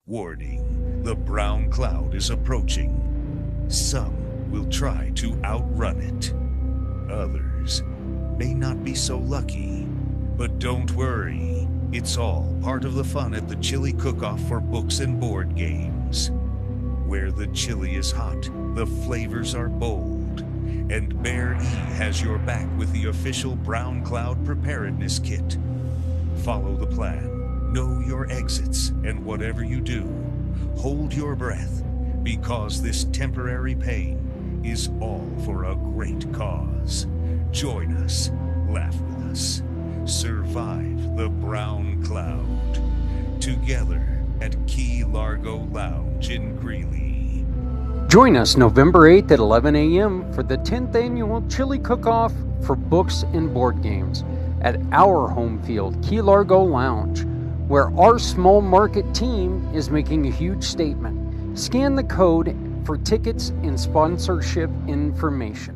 Warning, the brown cloud is approaching. Some will try to outrun it. Others may not be so lucky. But don't worry, it's all part of the fun at the Chili Cook-Off for books and board games. Where the chili is hot, the flavors are bold. And Bear E has your back with the official Brown Cloud Preparedness Kit. Follow the plan, know your exits, and whatever you do, hold your breath, because this temporary pain is all for a great cause. Join us, laugh with us, survive the brown cloud, together at Key Largo Lounge in Greeley. Join us November 8th at 11 a.m. for the 10th annual Chili Cook-Off for books and board games at our home field, Key Largo Lounge, where our small market team is making a huge statement. Scan the code for tickets and sponsorship information.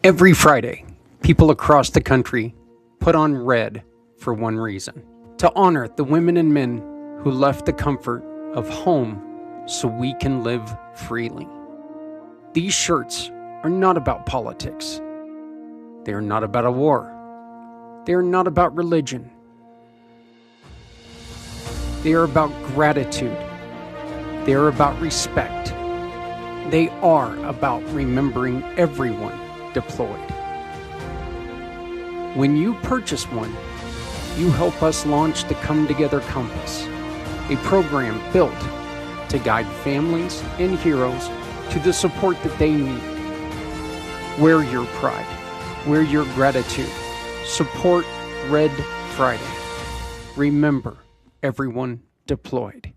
Every Friday, people across the country put on red for one reason: to honor the women and men who left the comfort of home so we can live freely. These shirts are not about politics. They are not about a war. They are not about religion. They are about gratitude. They are about respect. They are about remembering everyone deployed. When you purchase one, you help us launch the Come Together Compass, a program built to guide families and heroes to the support that they need. Wear your pride, wear your gratitude, support Red Friday. Remember everyone deployed.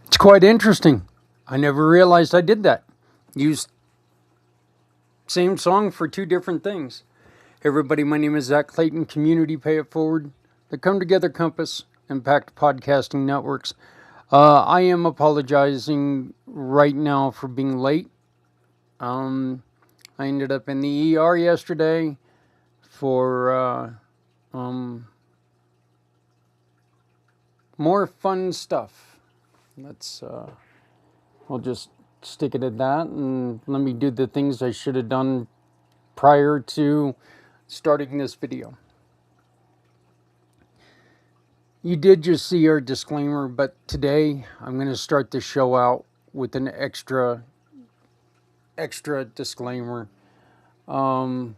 It's quite interesting. I never realized I did that. Used same song for two different things. Hey everybody, my name is Zach Clayton, Community Pay It Forward, the Come Together Compass, Impact Podcasting Networks. I am apologizing right now for being late. I ended up in the ER yesterday for more fun stuff. I'll just stick it at that, and let me do the things I should have done prior to starting this video. You did just see our disclaimer, but today I'm going to start the show out with an extra disclaimer about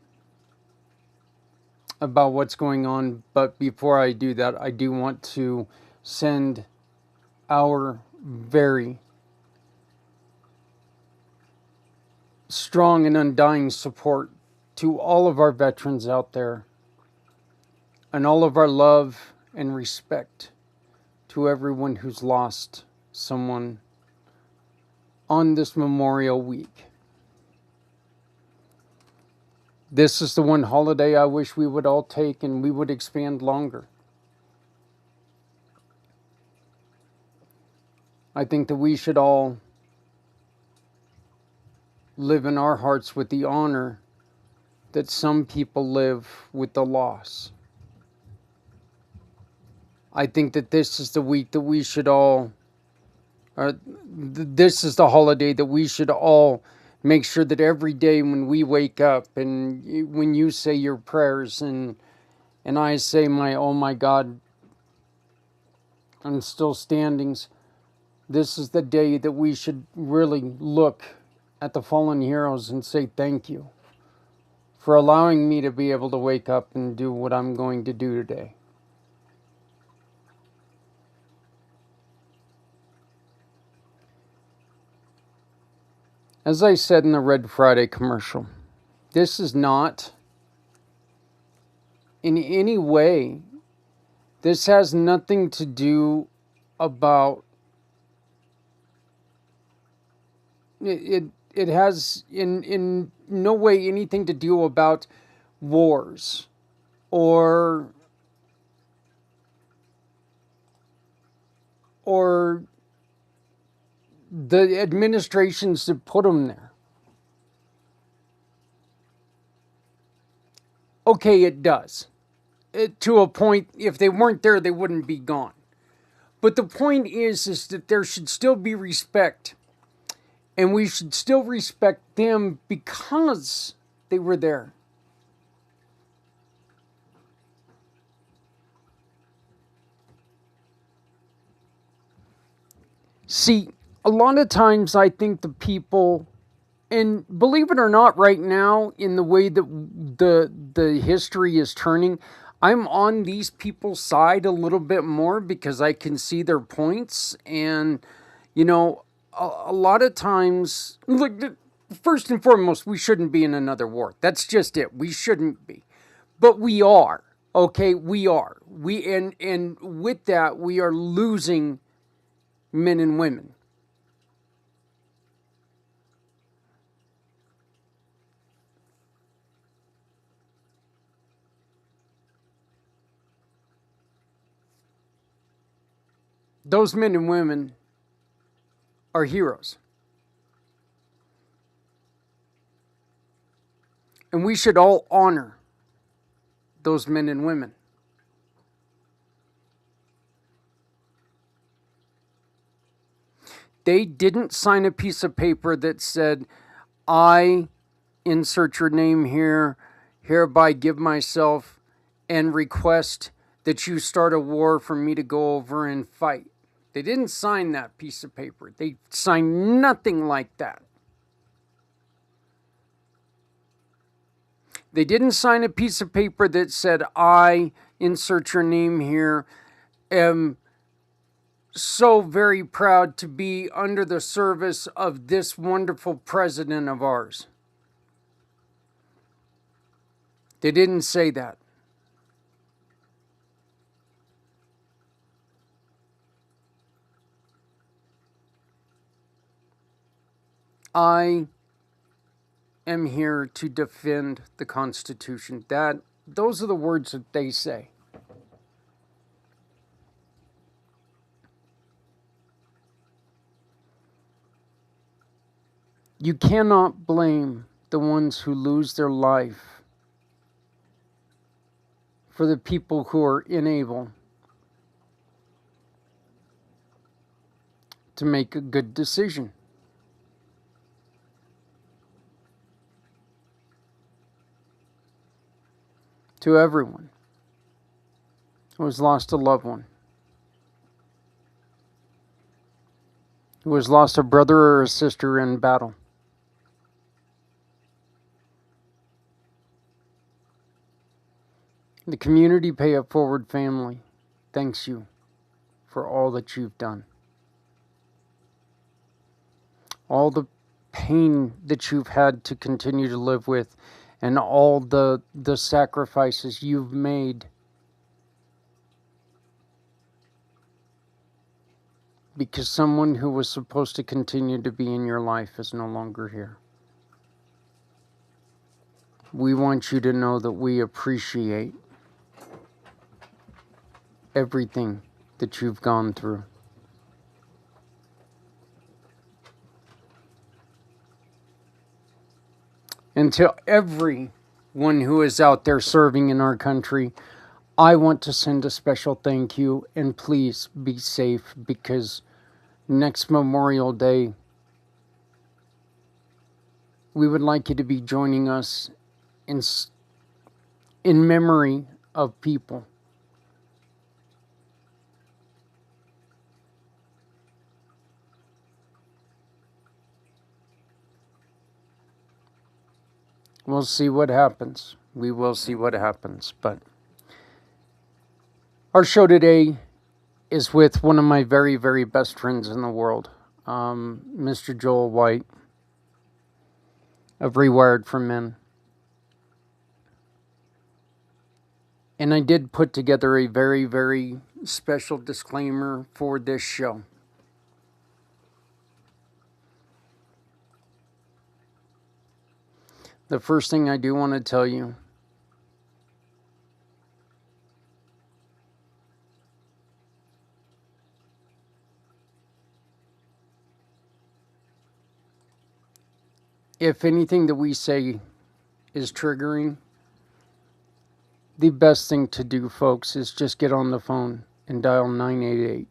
what's going on. But before I do that, I do want to send our very strong and undying support to all of our veterans out there, and all of our love and respect to everyone who's lost someone on this Memorial Week. This is the one holiday I wish we would all take and we would expand longer. I think that we should all live in our hearts with the honor that some people live with the loss. I think that this is the week that we should all, this is the holiday that we should all make sure that every day when we wake up and when you say your prayers and I say my, oh my God, I'm still standings. This is the day that we should really look at the fallen heroes and say thank you for allowing me to be able to wake up and do what I'm going to do today. As I said in the Red Friday commercial, this is not in any way, this has nothing to do about it has in no way anything to do about wars or the administrations that put them there. Okay, it does. To a point, if they weren't there, they wouldn't be gone. But the point is that there should still be respect. And we should still respect them because they were there. See, a lot of times I think the people, and believe it or not, right now, in the way that the history is turning, I'm on these people's side a little bit more because I can see their points. And, you know, a lot of times, look, first and foremost, we shouldn't be in another war. That's just it. We shouldn't be. But we are. Okay, we are. And with that, we are losing men and women. Those men and women are heroes. And we should all honor those men and women. They didn't sign a piece of paper that said, I insert your name here, hereby give myself and request that you start a war for me to go over and fight. They didn't sign that piece of paper. They signed nothing like that. They didn't sign a piece of paper that said, I insert your name here, am so very proud to be under the service of this wonderful president of ours. They didn't say that. I am here to defend the Constitution. Those are the words that they say. You cannot blame the ones who lose their life for the people who are unable to make a good decision. To everyone who has lost a loved one, who has lost a brother or a sister in battle. The Community Pay It Forward family thanks you for all that you've done. All the pain that you've had to continue to live with, and all the sacrifices you've made because someone who was supposed to continue to be in your life is no longer here. We want you to know that we appreciate everything that you've gone through. And to everyone who is out there serving in our country, I want to send a special thank you, and please be safe, because next Memorial Day, we would like you to be joining us in memory of people. We'll see what happens. We will see what happens. But our show today is with one of my very, very best friends in the world, Mr. Joel White of Rewired for Men. And I did put together a very, very special disclaimer for this show. The first thing I do want to tell you if anything that we say is triggering, the best thing to do, folks, is just get on the phone and dial 988.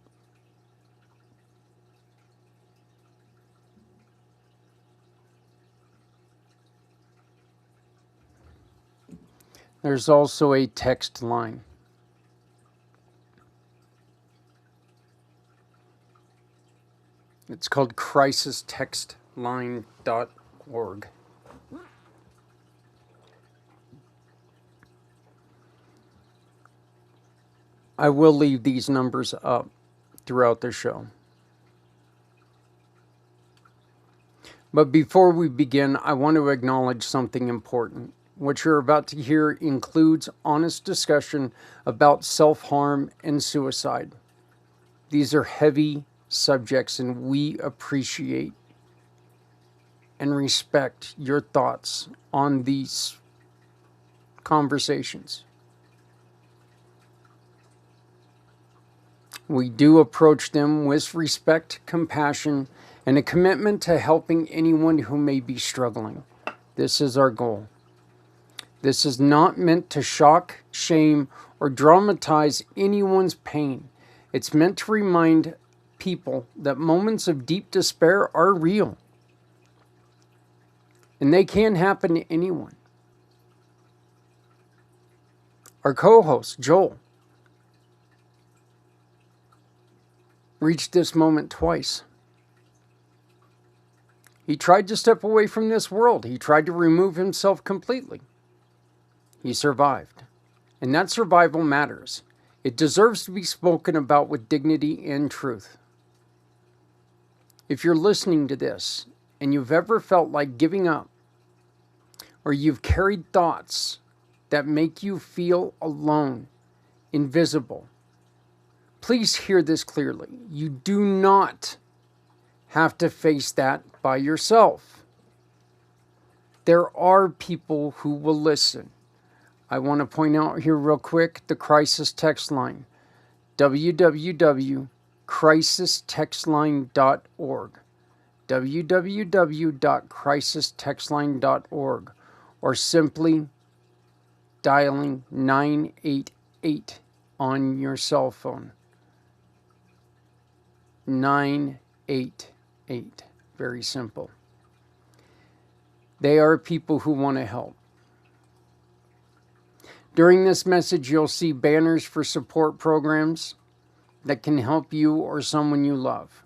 There's also a text line. It's called crisistextline.org. I will leave these numbers up throughout the show. But before we begin, I want to acknowledge something important. What you're about to hear includes honest discussion about self-harm and suicide. These are heavy subjects, and we appreciate and respect your thoughts on these conversations. We do approach them with respect, compassion, and a commitment to helping anyone who may be struggling. This is our goal. This is not meant to shock, shame, or dramatize anyone's pain. It's meant to remind people that moments of deep despair are real. And they can happen to anyone. Our co-host, Joel, reached this moment twice. He tried to step away from this world. He tried to remove himself completely. He survived. And that survival matters. It deserves to be spoken about with dignity and truth. If you're listening to this and you've ever felt like giving up, or you've carried thoughts that make you feel alone, invisible, please hear this clearly. You do not have to face that by yourself. There are people who will listen. I want to point out here real quick the crisis text line, www.crisistextline.org, www.crisistextline.org, or simply dialing 988 on your cell phone. 988. Very simple. They are people who want to help. During this message, you'll see banners for support programs that can help you or someone you love.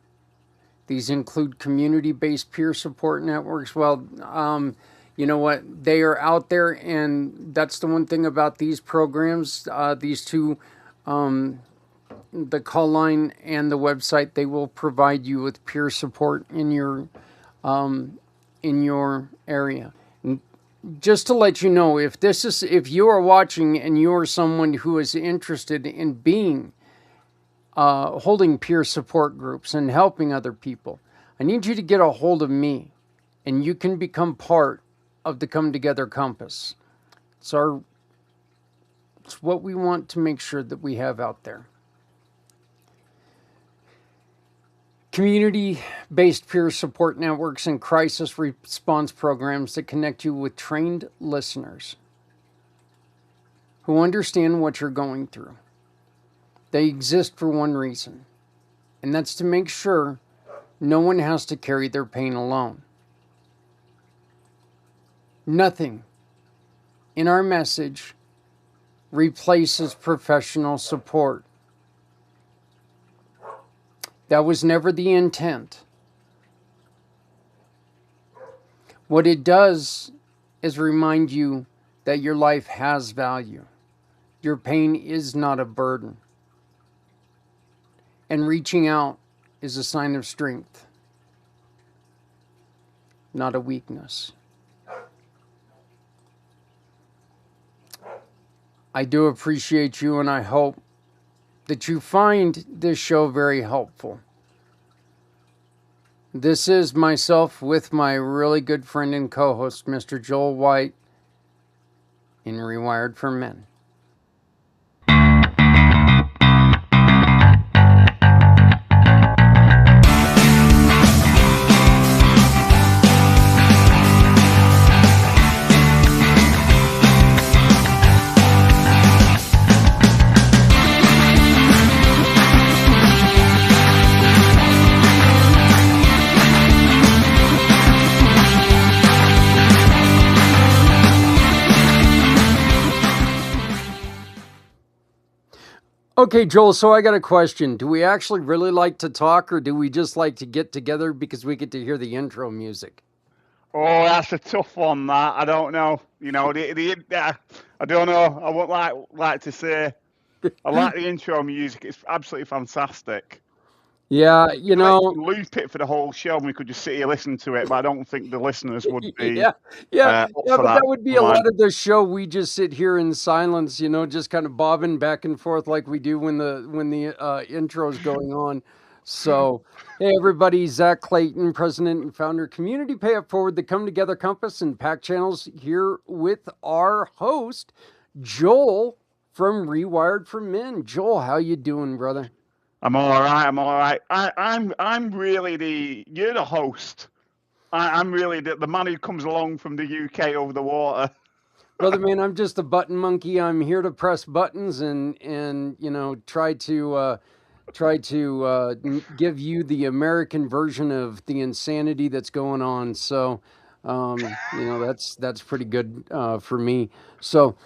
These include community-based peer support networks. Well, you know what? They are out there, and that's the one thing about these programs. These two, the call line and the website, they will provide you with peer support in your area. Just to let you know, if you are watching and you are someone who is interested in being holding peer support groups and helping other people, I need you to get a hold of me, and you can become part of the Come Together Compass. It's what we want to make sure that we have out there. Community-based peer support networks and crisis response programs that connect you with trained listeners who understand what you're going through. They exist for one reason, and that's to make sure no one has to carry their pain alone. Nothing in our message replaces professional support. That was never the intent. What it does is remind you that your life has value. Your pain is not a burden. And reaching out is a sign of strength, not a weakness. I do appreciate you, and I hope that you find this show very helpful. This is myself with my really good friend and co-host, Mr. Joel White, in Rewired for Men. Okay, Joel, so I got a question. Do we actually really like to talk, or do we just like to get together because we get to hear the intro music? Oh, that's a tough one, that. I don't know. I don't know. I would like to say I like the intro music. It's absolutely fantastic. Yeah, Loop it for the whole show, and we could just sit here listening to it. But I don't think the listeners would be. But that would be a lot of the show. We just sit here in silence, just kind of bobbing back and forth like we do when the intro is going on. So, hey everybody, Zach Clayton, president and founder of Community Pay It Forward, the Come Together Compass and Pack Channels, here with our host Joel from Rewired for Men. Joel, how you doing, brother? I'm all right. I'm really you're the host. I'm really the man who comes along from the UK over the water. Brother man, I'm just a button monkey. I'm here to press buttons and try to give you the American version of the insanity that's going on. So that's pretty good for me. So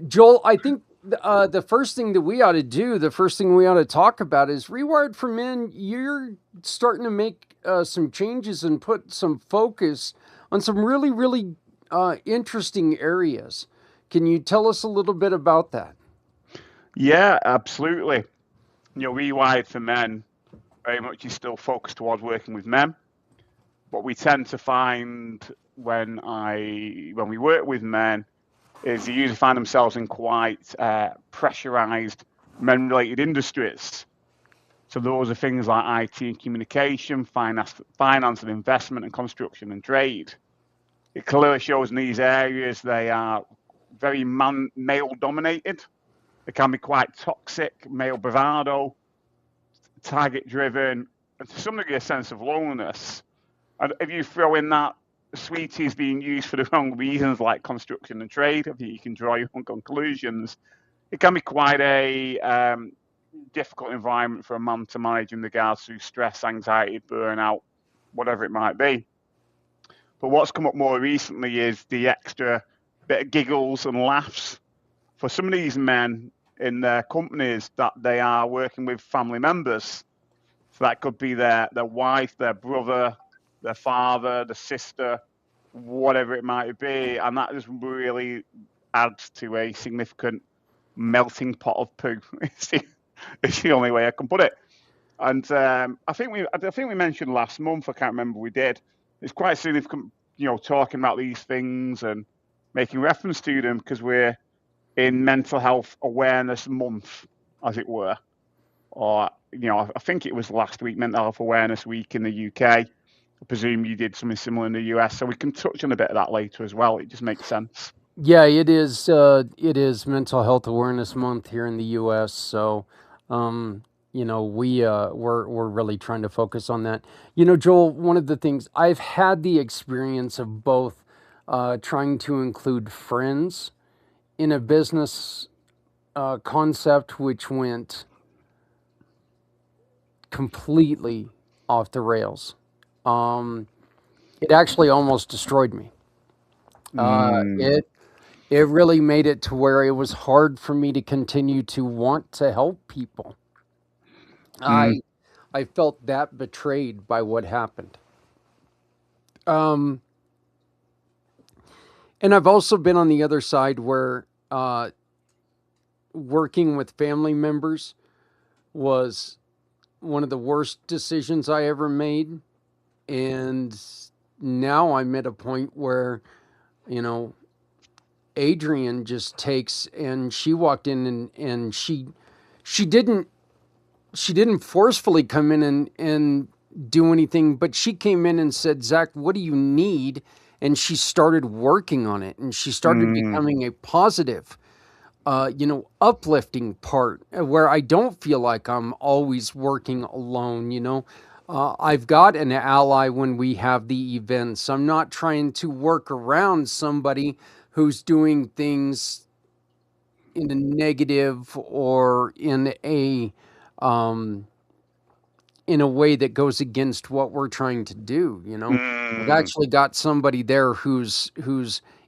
Joel, I think the first thing that we ought to do, the first thing we ought to talk about is Rewired for Men. You're starting to make some changes and put some focus on some really, really interesting areas. Can you tell us a little bit about that? Yeah, absolutely. Rewired for Men very much is still focused towards working with men. What we tend to find when we work with men is they usually find themselves in quite pressurized men-related industries. So those are things like IT and communication, finance and investment, and construction and trade. It clearly shows in these areas they are very male-dominated. They can be quite toxic, male bravado, target-driven, and to some degree a sense of loneliness. And if you throw in that sweeties being used for the wrong reasons, like construction and trade, I think you can draw your own conclusions. It can be quite a difficult environment for a man to manage in regards to stress, anxiety, burnout, whatever it might be. But what's come up more recently is the extra bit of giggles and laughs for some of these men in their companies that they are working with family members. So that could be their wife, their brother, their father, the sister, whatever it might be. And that just really adds to a significant melting pot of poo. It's the only way I can put it. And I think we mentioned last month, I can't remember we did, it's quite significant, talking about these things and making reference to them because we're in Mental Health Awareness Month, as it were. Or, I think it was last week, Mental Health Awareness Week in the UK. I presume you did something similar in the US, so we can touch on a bit of that later as well. It just makes sense. Yeah, it is. It is Mental Health Awareness Month here in the US, so we're really trying to focus on that. Joel, one of the things I've had the experience of both trying to include friends in a business concept which went completely off the rails. Um, it actually almost destroyed me. Mm. It really made it to where it was hard for me to continue to want to help people. Mm. I I felt that betrayed by what happened. Um, and I've also been on the other side where working with family members was one of the worst decisions I ever made. And now I'm at a point where, you know, Adrian just takes and she walked in and she didn't she didn't forcefully come in and do anything, but she came in and said, Zach, what do you need? And she started working on it and she started Mm. becoming a positive, uplifting part where I don't feel like I'm always working alone. I've got an ally when we have the events. I'm not trying to work around somebody who's doing things in a negative or um, in a way that goes against what we're trying to do. I've Mm. actually got somebody there who's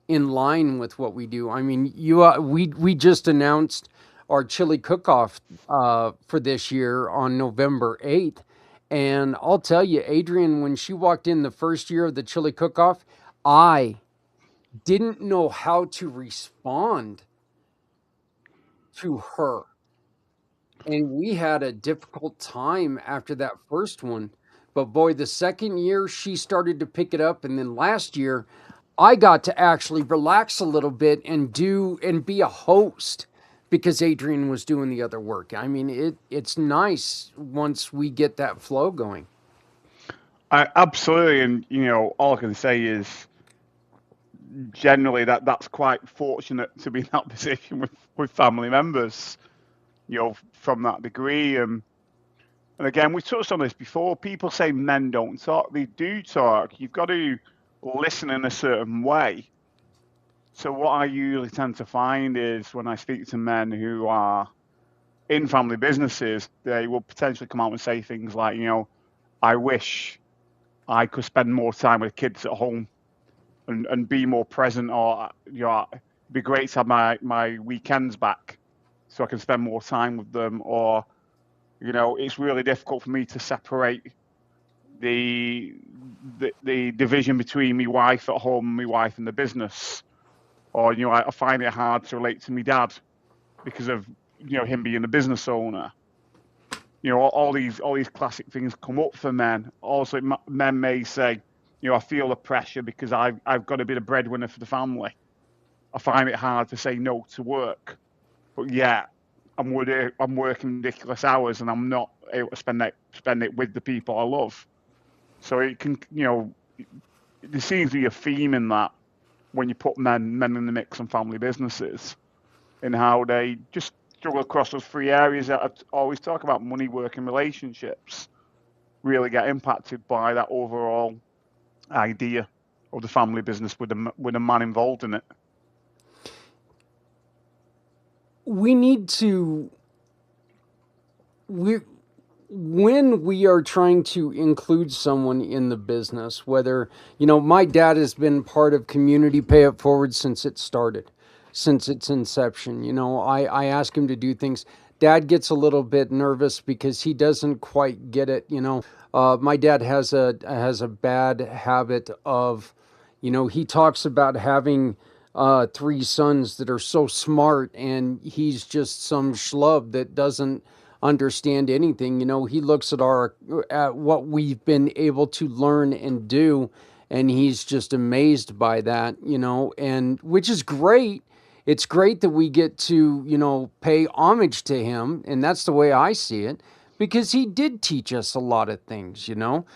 in line with what we do. I mean, we just announced our chili cook-off for this year on November 8th. And I'll tell you, Adrian, when she walked in the first year of the chili cook-off, I didn't know how to respond to her. And we had a difficult time after that first one. But boy, the second year she started to pick it up. And then last year, I got to actually relax a little bit and do and be a host because Adrian was doing the other work. I mean, it's nice once we get that flow going. Absolutely, and all I can say is generally that's quite fortunate to be in that position with family members, from that degree. And again, we touched on this before. People say men don't talk. They do talk. You've got to listen in a certain way. So what I usually tend to find is when I speak to men who are in family businesses, they will potentially come out and say things like, I wish I could spend more time with kids at home and be more present, or it'd be great to have my weekends back so I can spend more time with them, or it's really difficult for me to separate the division between my wife at home and my wife in the business, or I find it hard to relate to my dad because of him being a business owner. All these classic things come up for men. Also, men may say, I feel the pressure because I've got to be the breadwinner for the family. I find it hard to say no to work, but yeah, I'm working ridiculous hours and I'm not able to spend it with the people I love. So it can, there seems to be a theme in that when you put men in the mix and family businesses, and how they just struggle across those three areas that I always talk about: money, work, and relationships. Really get impacted by that overall idea of the family business with a man involved in it. We need to we when we are trying to include someone in the business, whether, my dad has been part of Community Pay It Forward since it started, since its inception. I ask him to do things. Dad gets a little bit nervous because he doesn't quite get it. My dad has a bad habit of, he talks about having three sons that are so smart, and he's just some schlub that doesn't understand anything. He looks at what we've been able to learn and do, and he's just amazed by that. And which is great. It's great that we get to, pay homage to him, and that's the way I see it, because he did teach us a lot of things. And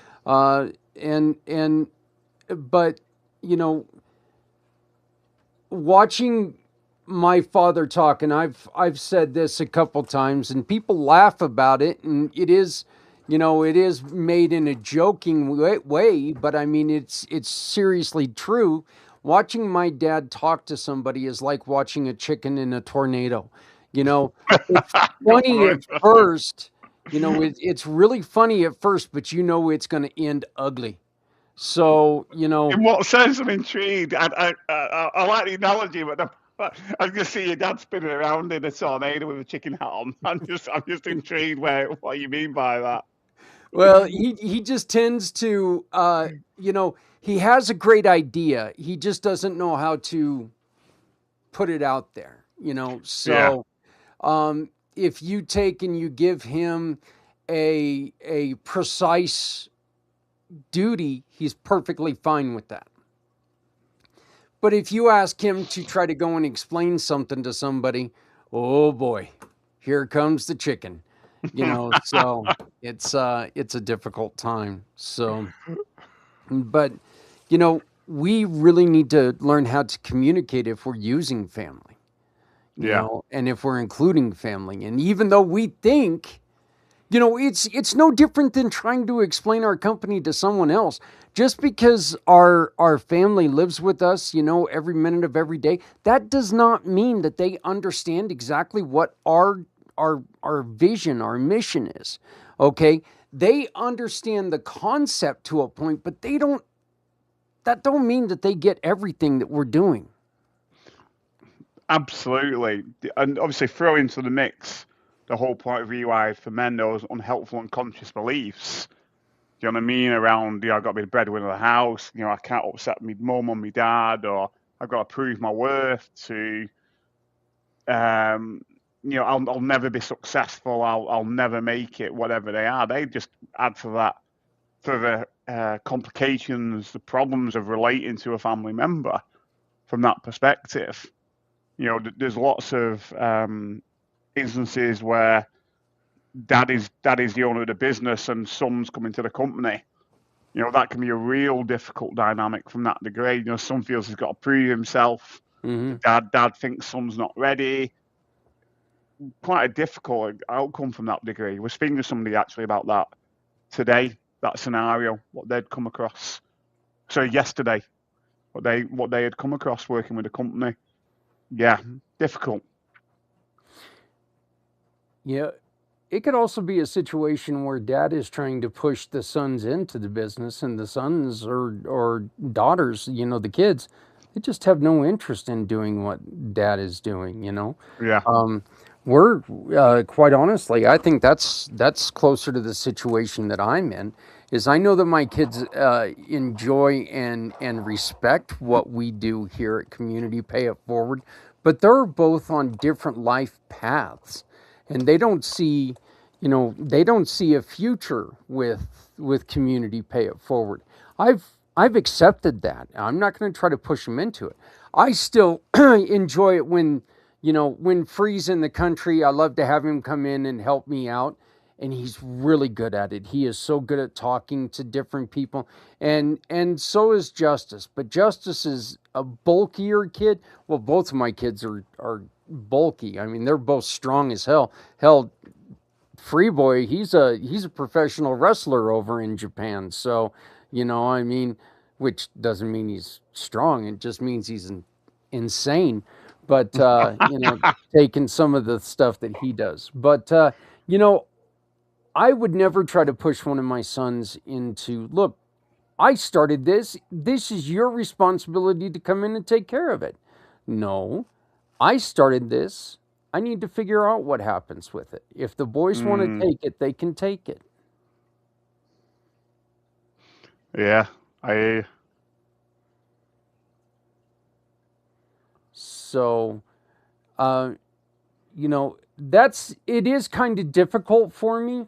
but you know watching my father talk, and I've said this a couple times, and people laugh about it, and it is made in a joking way, but I mean it's seriously true. watching my dad talk to somebody is like watching a chicken in a tornado. You know, it's Got funny more at interesting. first. It's really funny at first, but you know it's going to end ugly. So, In what sense? I'm intrigued. I like the analogy, but I just see your dad spinning around in a tornado with a chicken hat on. I'm just intrigued what you mean by that. well, he just tends to, he has a great idea. He just doesn't know how to put it out there. Yeah. So if you take and you give him a precise duty, he's perfectly fine with that. But if you ask him to try to go and explain something to somebody, oh boy, here comes the chicken. So it's a difficult time. So, but we really need to learn how to communicate if we're using family, Yeah. and if we're including family. And even though we think, it's no different than trying to explain our company to someone else. Just because our family lives with us, every minute of every day, that does not mean that they understand exactly what our vision, our mission is. Okay? They understand the concept to a point, but that don't mean that they get everything that we're doing. Absolutely. And obviously throw into the mix the whole point of rewired for men, those unhelpful unconscious beliefs. Do you know what I mean? Around, I've got to be the breadwinner of the house, I can't upset my mum or my dad, or I've got to prove my worth to, I'll never be successful, I'll never make it, whatever they are. They just add to that, for the complications, the problems of relating to a family member from that perspective. There's lots of instances where dad is the owner of the business and son's coming to the company. That can be a real difficult dynamic from that degree. Son feels he's got to prove himself. Mm-hmm. Dad thinks son's not ready. Quite a difficult outcome from that degree. I was speaking to somebody actually about that today, that scenario, what they'd come across. So yesterday, what they had come across working with a company. Yeah, difficult. Yeah. It could also be a situation where dad is trying to push the sons into the business, and the sons or daughters, the kids, they just have no interest in doing what dad is doing. Yeah. We're quite honestly, I think that's closer to the situation that I'm in. Is I know that my kids enjoy and respect what we do here at Community Pay It Forward, but they're both on different life paths, and they don't see a future with Community Pay It Forward. I've accepted that. I'm not going to try to push them into it. I still enjoy it when Free's in the country. I love to have him come in and help me out, and he's really good at it. He is so good at talking to different people, and so is Justice. But Justice is a bulkier kid. Well, both of my kids are bulky. I mean, they're both strong as hell. Hell, Free Boy, he's a professional wrestler over in Japan. So, I mean, which doesn't mean he's strong. It just means he's insane. But taking some of the stuff that he does. But I would never try to push one of my sons into, look, I started this. This is your responsibility to come in and take care of it. No, I started this. I need to figure out what happens with it. If the boys want to take it, they can take it. Yeah. I So, uh, it is kind of difficult for me,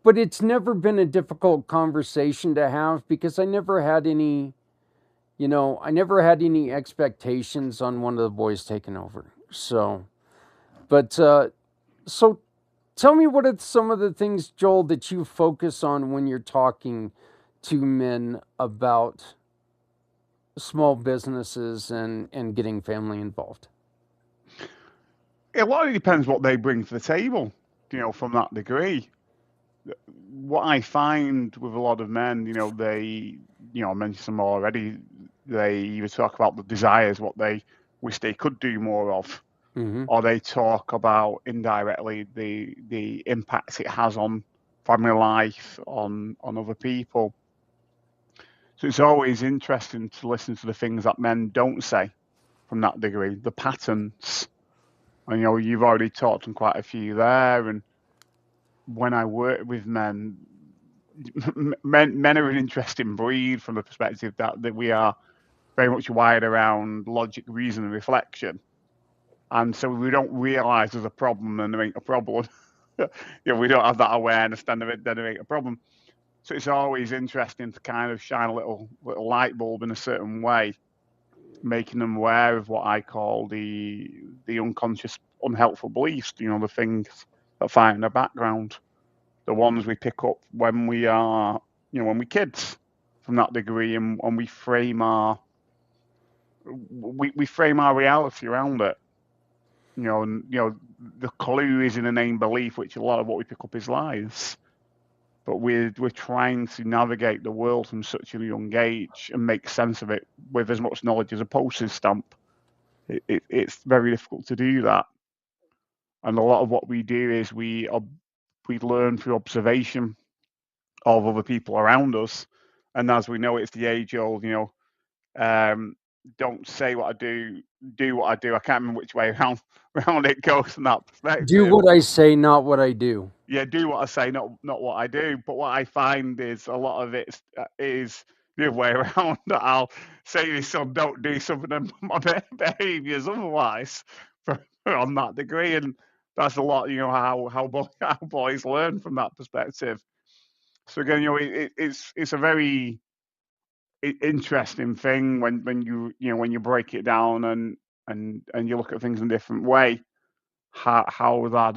but it's never been a difficult conversation to have because I never had any expectations on one of the boys taking over. So, but so tell me, what are some of the things, Joel, that you focus on when you're talking to men about small businesses and getting family involved? A lot of it depends what they bring to the table, from that degree. What I find with a lot of men, they, I mentioned some already, They either talk about the desires, what they wish they could do more of, Mm-hmm. or they talk about indirectly the impact it has on family life, on other people. So it's always interesting to listen to the things that men don't say from that degree, the patterns. And you've already talked on quite a few there. And when I work with men, men are an interesting breed from the perspective that we are very much wired around logic, reason, and reflection. And so we don't realize there's a problem and there ain't a problem. We don't have that awareness, then there ain't a problem. So it's always interesting to kind of shine a little light bulb in a certain way, making them aware of what I call the unconscious, unhelpful beliefs. The things that find in the background, the ones we pick up when we are, when we're kids, from that degree, and we frame our reality around it. And the clue is in a name belief, which a lot of what we pick up is lies. But we're trying to navigate the world from such a young age and make sense of it with as much knowledge as a postage stamp. It's very difficult to do that. And a lot of what we do is we learn through observation of other people around us. And as we know, it's the age-old, don't say what I do what I do. I can't remember which way around it goes from that Do perspective. what I say, not what I do. Yeah, do what I say, not what I do. But what I find is a lot of it is the other way around. That I'll say to my son, don't do something, and my behaviours otherwise on that degree. And that's a lot, how boys learn from that perspective. So again, it's a very interesting thing when you break it down and you look at things in a different way. How that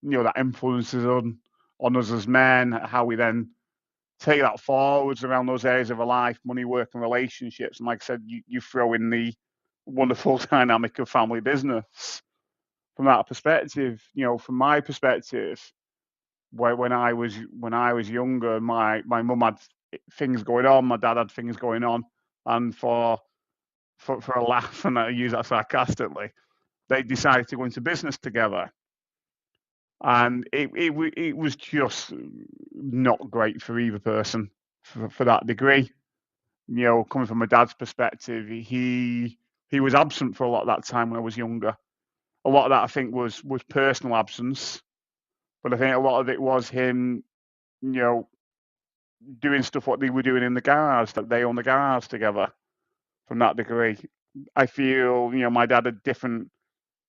that influences on us as men, how we then take that forwards around those areas of our life, money, work, and relationships. And like I said, you throw in the wonderful dynamic of family business from that perspective. From my perspective, when I was younger, my mum had things going on, my dad had things going on, and for a laugh, and I use that sarcastically, they decided to go into business together. And it was just not great for either person for that degree. Coming from my dad's perspective, he was absent for a lot of that time when I was younger. A lot of that I think was personal absence, but I think a lot of it was him, doing stuff what they were doing in the garage, that they own the garage together. From that degree, I feel my dad had different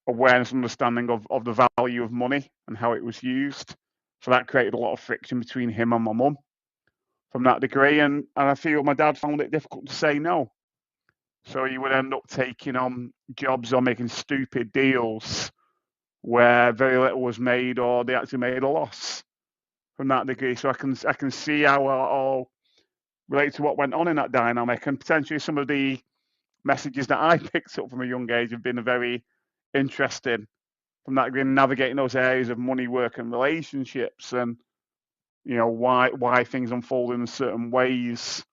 awareness and understanding of the value of money and how it was used. So that created a lot of friction between him and my mum from that degree. And I feel my dad found it difficult to say no. So he would end up taking on jobs or making stupid deals where very little was made or they actually made a loss from that degree. So I can see how it all relates to what went on in that dynamic, and potentially some of the messages that I picked up from a young age have been very interesting from that degree, navigating those areas of money, work, and relationships, and why things unfold in certain ways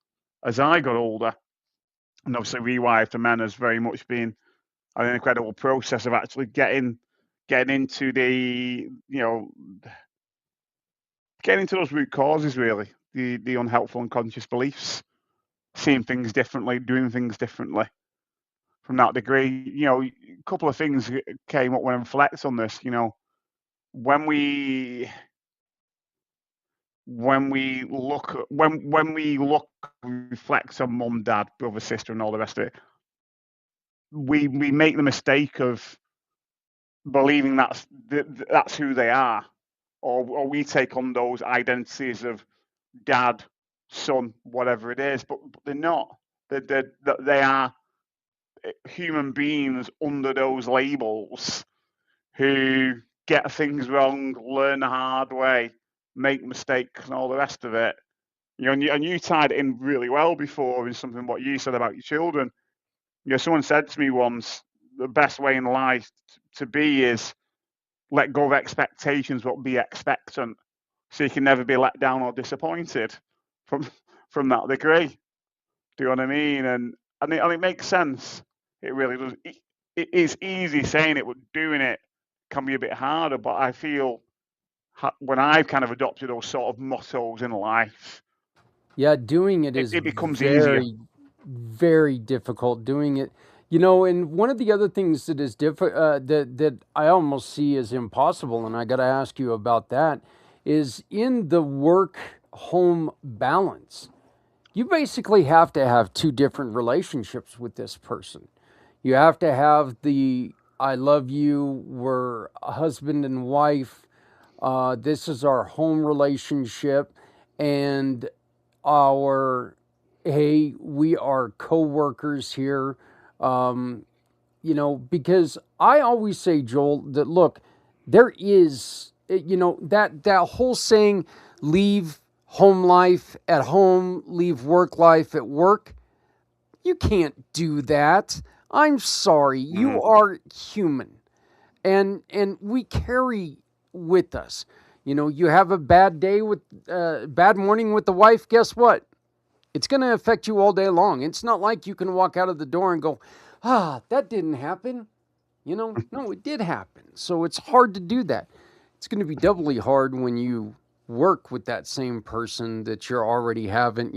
as I got older. And obviously, Rewired to Men has very much been an incredible process of actually getting into getting into those root causes, really, the unhelpful unconscious beliefs, seeing things differently, doing things differently. From that degree, a couple of things came up when I reflect on this. When we reflect on mum, dad, brother, sister, and all the rest of it, we make the mistake of believing that's who they are, or we take on those identities of dad, son, whatever it is, but they're not. They are human beings under those labels who get things wrong, learn the hard way, make mistakes, and all the rest of it. And you tied it in really well before in something what you said about your children. Someone said to me once, the best way in life to be is let go of expectations, but be expectant, so you can never be let down or disappointed from that degree. Do you know what I mean? And and it makes sense. It really does. It's easy saying it, but doing it can be a bit harder. But I feel when I've kind of adopted those sort of mottos in life, Yeah, doing it is it becomes easier. very, very difficult. Doing it, and one of the other things that is that I almost see as impossible, and I got to ask you about that, is in the work-home balance. You basically have to have two different relationships with this person. You have to have the I love you, we're a husband and wife, this is our home relationship, and our hey, we are co-workers here. Because I always say, Joel, that look, there is, that whole saying, leave home life at home, leave work life at work. You can't do that. I'm sorry. You are human. And we carry with us. You have a bad day with bad morning with the wife, guess what? It's going to affect you all day long. It's not like you can walk out of the door and go, that didn't happen. No, it did happen. So it's hard to do that. It's going to be doubly hard when you work with that same person that you're already having.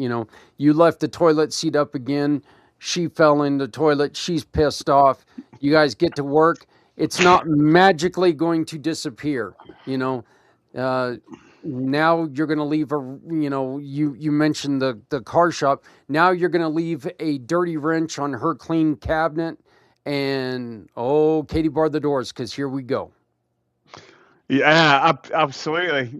You left the toilet seat up again. She fell in the toilet. She's pissed off. You guys get to work. It's not magically going to disappear. Now you're going to leave you mentioned the car shop. Now you're going to leave a dirty wrench on her clean cabinet, and Katie, bar the doors, because here we go. Yeah, absolutely.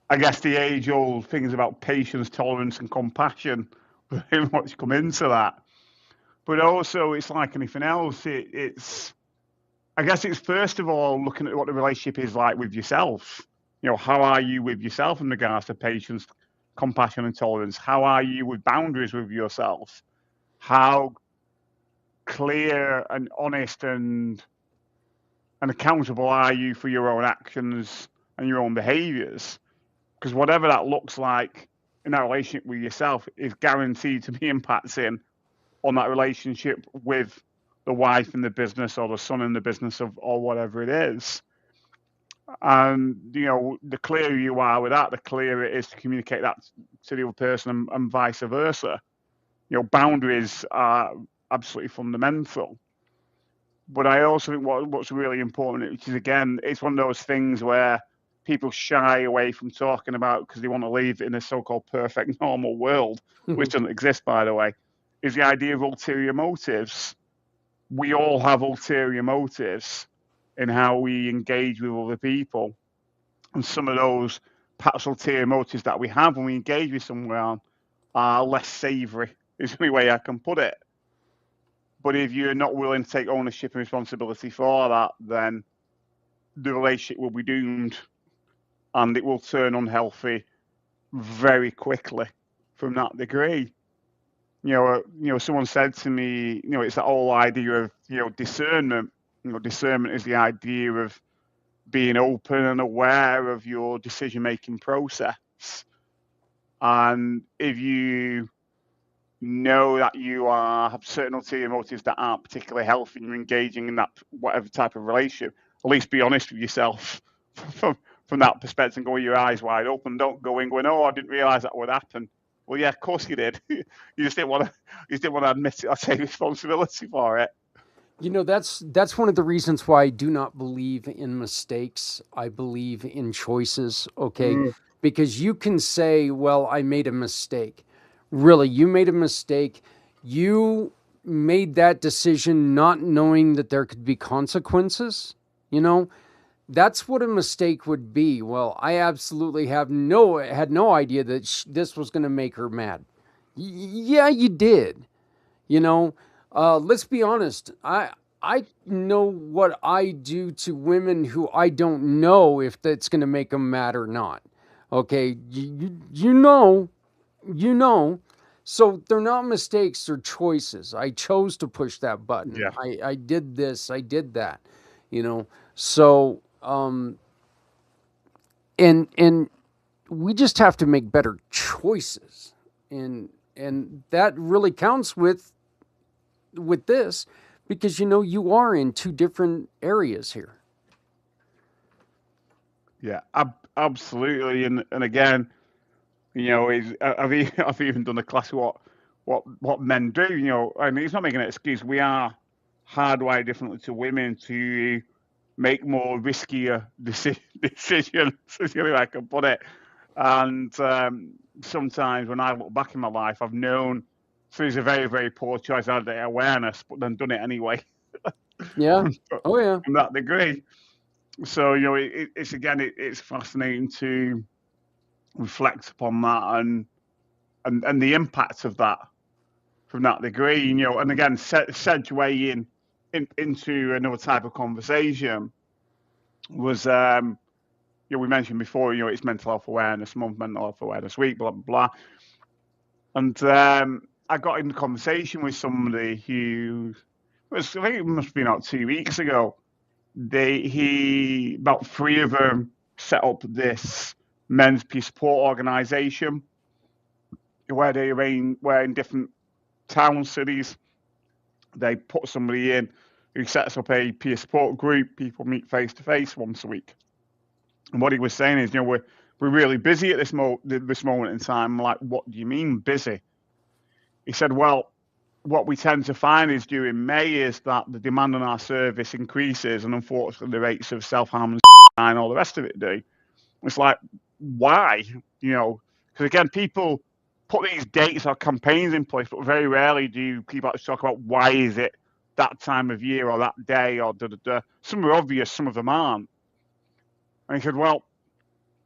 I guess the age-old things about patience, tolerance, and compassion very much come into that. But also, it's like anything else. I guess it's first of all looking at what the relationship is like with yourself. How are you with yourself in regards to patience, compassion, and tolerance? How are you with boundaries with yourself? How clear and honest and accountable are you for your own actions and your own behaviors? Because whatever that looks like in that relationship with yourself is guaranteed to be impacting on that relationship with the wife in the business or the son in the business or whatever it is. And the clearer you are with that, the clearer it is to communicate that to the other person, and vice versa. Boundaries are absolutely fundamental. But I also think what's really important, which is, again, it's one of those things where people shy away from talking about because they want to live in a so-called perfect normal world, which doesn't exist, by the way, is the idea of ulterior motives. We all have ulterior motives in how we engage with other people. And some of those perhaps ulterior motives that we have when we engage with someone are less savoury, is the only way I can put it. But if you're not willing to take ownership and responsibility for that, then the relationship will be doomed, and it will turn unhealthy very quickly from that degree. Someone said to me, it's that whole idea of, discernment. Discernment is the idea of being open and aware of your decision-making process. And if you know that you have certain ulterior motives that aren't particularly healthy, you're engaging in that whatever type of relationship, at least be honest with yourself from that perspective, and go with your eyes wide open. Don't go in going, I didn't realise that would happen. Well, yeah, of course you did. You just didn't want to admit it or take responsibility for it. That's one of the reasons why I do not believe in mistakes. I believe in choices, okay? Because you can say, well, I made a mistake. Really, you made a mistake. You made that decision not knowing that there could be consequences. That's what a mistake would be. Well, I absolutely had no idea that this was going to make her mad. Yeah, you did. Let's be honest. I know what I do to women who I don't know if that's going to make them mad or not. Okay, you know. So they're not mistakes, they're choices. I chose to push that button. Yeah. I did this, I did that. So and we just have to make better choices. And and that really counts with this, because you are in two different areas here. Yeah, absolutely. And again, I've even done a class of what men do. And he's not making an excuse. We are hardwired differently to women to make more riskier decisions, is the only way I can put it. And sometimes when I look back in my life, I've known so it's a very, very poor choice. I had the awareness, but then done it anyway. Yeah. Oh yeah. From that degree. So it's fascinating to reflect upon that and the impact of that from that degree. And again, segueing into another type of conversation was we mentioned before, it's Mental Health Awareness Month, Mental Health Awareness Week, blah blah blah. And I got in a conversation with somebody who I think it must have been about 2 weeks ago. About three of them set up this men's peer support organisation where where in different town cities they put somebody in who sets up a peer support group. People meet face to face once a week. And what he was saying is, we're really busy at this moment in time. I'm like, what do you mean busy? He said, well, what we tend to find is during May is that the demand on our service increases, and unfortunately the rates of self-harm and all the rest of it do. It's like, why? Because again, people put these dates or campaigns in place, but very rarely do people actually talk about why is it that time of year or that day or da-da-da. Some are obvious, some of them aren't. And he said, well,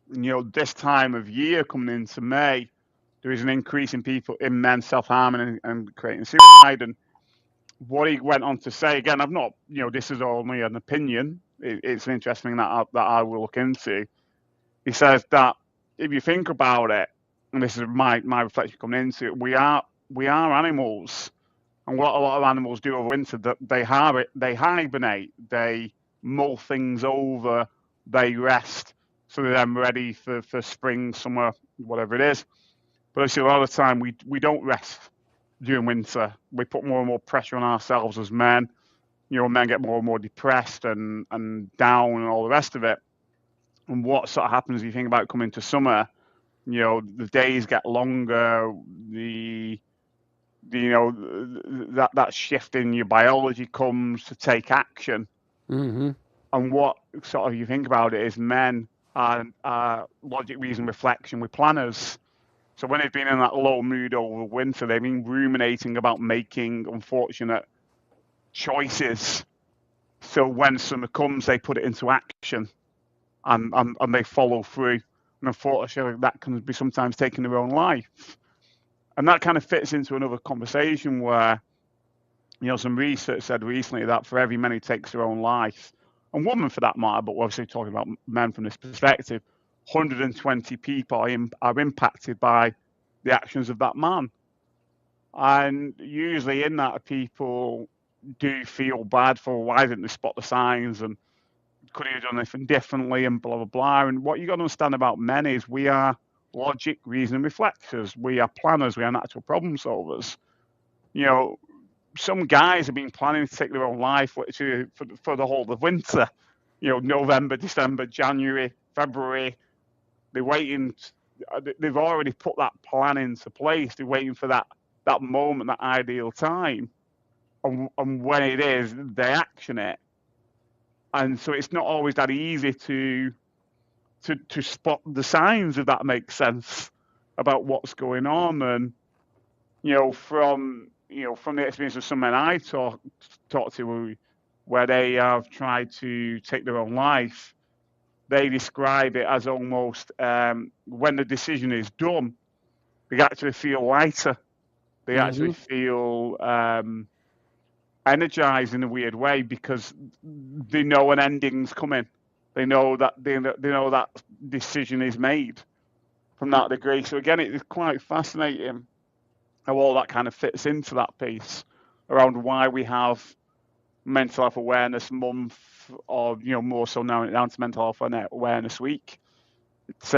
this time of year coming into May, there is an increase in men self-harming and creating suicide. And what he went on to say, again, I've not, this is only an opinion. It's an interesting thing that I will look into. He says that if you think about it, and this is my reflection coming into it, we are animals, and what a lot of animals do over winter, that they hibernate, they mull things over, they rest, so they're then ready for spring, summer, whatever it is. But actually, a lot of the time we don't rest during winter. We put more and more pressure on ourselves as men. Men get more and more depressed and down and all the rest of it. And what sort of happens if you think about coming to summer? The days get longer. That shift in your biology comes to take action. Mm-hmm. And what sort of you think about it is men are logic, reason, reflection. We're planners. So when they've been in that low mood over winter, they've been ruminating about making unfortunate choices. So when summer comes, they put it into action and they follow through. And unfortunately, that can be sometimes taking their own life. And that kind of fits into another conversation where, some research said recently that for every man who takes their own life, and women for that matter, but we're obviously talking about men from this perspective, 120 people are impacted by the actions of that man. And usually in that, people do feel bad for why didn't they spot the signs and could he have done anything differently and blah, blah, blah. And what you got to understand about men is we are logic, reason, and reflectors. We are planners. We are natural problem solvers. Some guys have been planning to take their own life literally for the whole of winter. November, December, January, February. They're waiting. They've already put that plan into place. They're waiting for that moment, that ideal time. And when it is, they action it. And so it's not always that easy to spot the signs, if that makes sense, about what's going on. And from the experience of some men I talk to, where they have tried to take their own life, they describe it as almost when the decision is done, they actually feel lighter. They actually feel energized in a weird way because they know an ending's coming. They know that that decision is made from that degree. So again, it is quite fascinating how all that kind of fits into that piece around why we have Mental Health Awareness Month, or more so now down to Mental Health Awareness Week. It's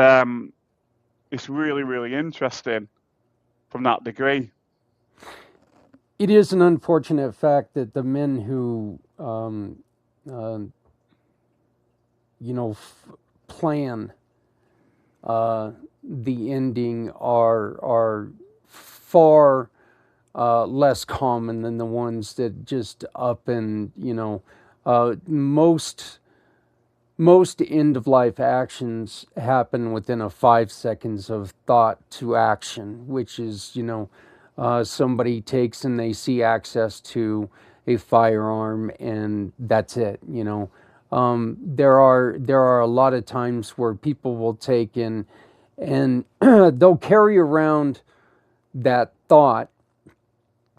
really, really interesting from that degree. It is an unfortunate fact that the men who, plan the ending are far less common than the ones that just up and most end of life actions happen within a 5 seconds of thought to action, which is somebody takes and they see access to a firearm and that's it. There are a lot of times where people will take in and they'll carry around that thought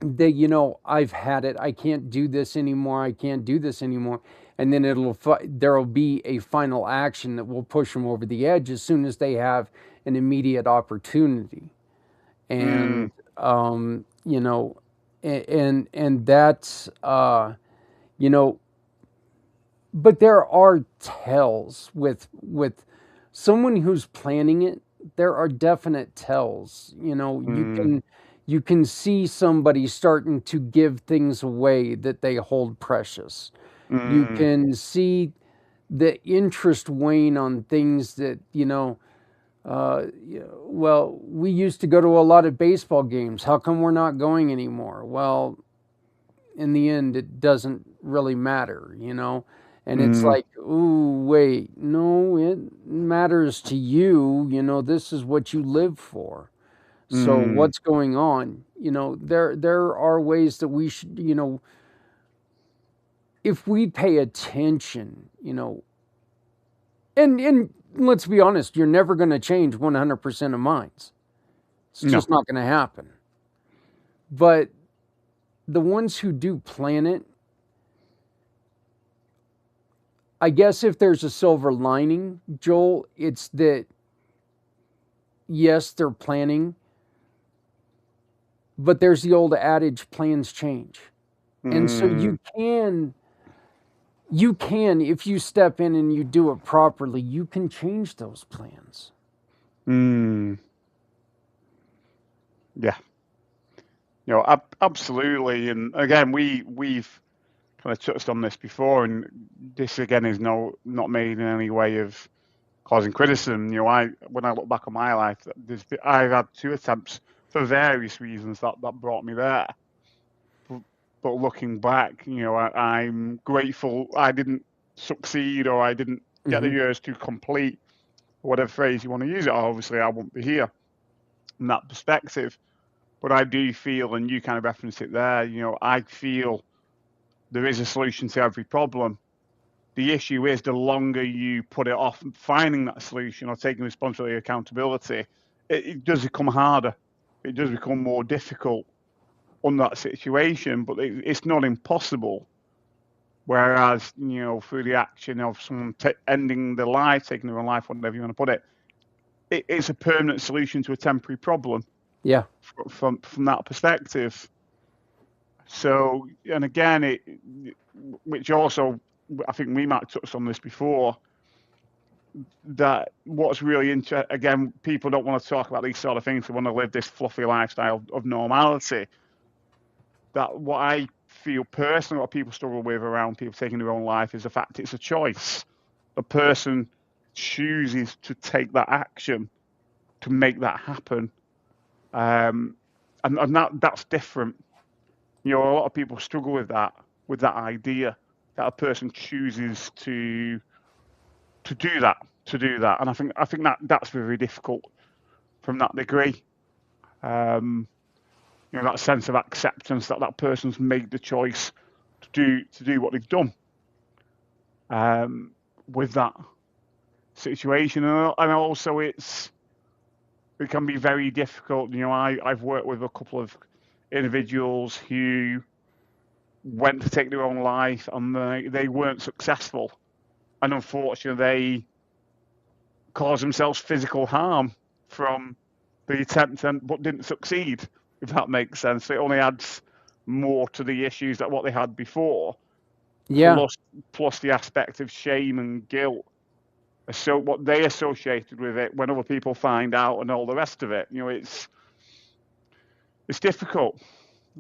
that I've had it, I can't do this anymore, I can't do this anymore, and then there'll be a final action that will push them over the edge as soon as they have an immediate opportunity. And and that's but there are tells with someone who's planning it. There are definite tells. You can see somebody starting to give things away that they hold precious. You can see the interest wane on things that well, we used to go to a lot of baseball games. How come we're not going anymore? Well, in the end, it doesn't really matter, And it's like, ooh, wait, no, it matters to you. This is what you live for. So what's going on? There are ways that we should, if we pay attention, and let's be honest, you're never going to change 100% of minds. It's just not going to happen. But the ones who do plan it, I guess if there's a silver lining, Joel, it's that, yes, they're planning, but there's the old adage, plans change. And so you can, if you step in and you do it properly, you can change those plans. Yeah. Absolutely. And again, we've kind of touched on this before, and this again is not made in any way of causing criticism. When I look back on my life, I've had 2 attempts for various reasons that brought me there. But looking back, I'm grateful I didn't succeed or I didn't get the years to complete, whatever phrase you want to use it. Obviously, I won't be here from that perspective. But I do feel, and you kind of referenced it there, I feel there is a solution to every problem. The issue is the longer you put it off finding that solution or taking responsibility and accountability, it does become harder. It does become more difficult on that situation, but it's not impossible. Whereas, through the action of someone ending their life, taking their own life, whatever you want to put it, it's a permanent solution to a temporary problem. Yeah. From that perspective. So, and again, which also, I think we might have touched on this before, that what's really interesting, again, people don't want to talk about these sort of things. They want to live this fluffy lifestyle of normality. That what I feel personally, what people struggle with around people taking their own life is the fact it's a choice. The person chooses to take that action to make that happen. And that's different. A lot of people struggle with that idea that a person chooses to do that. And I think that's very difficult from that degree. That sense of acceptance that person's made the choice to do what they've done. With that situation, and also it can be very difficult. I've worked with a couple of individuals who went to take their own life and they weren't successful, and unfortunately they caused themselves physical harm from the attempt but didn't succeed, if that makes sense. It only adds more to the issues that what they had before. Plus the aspect of shame and guilt, so what they associated with it when other people find out and all the rest of it. it's difficult.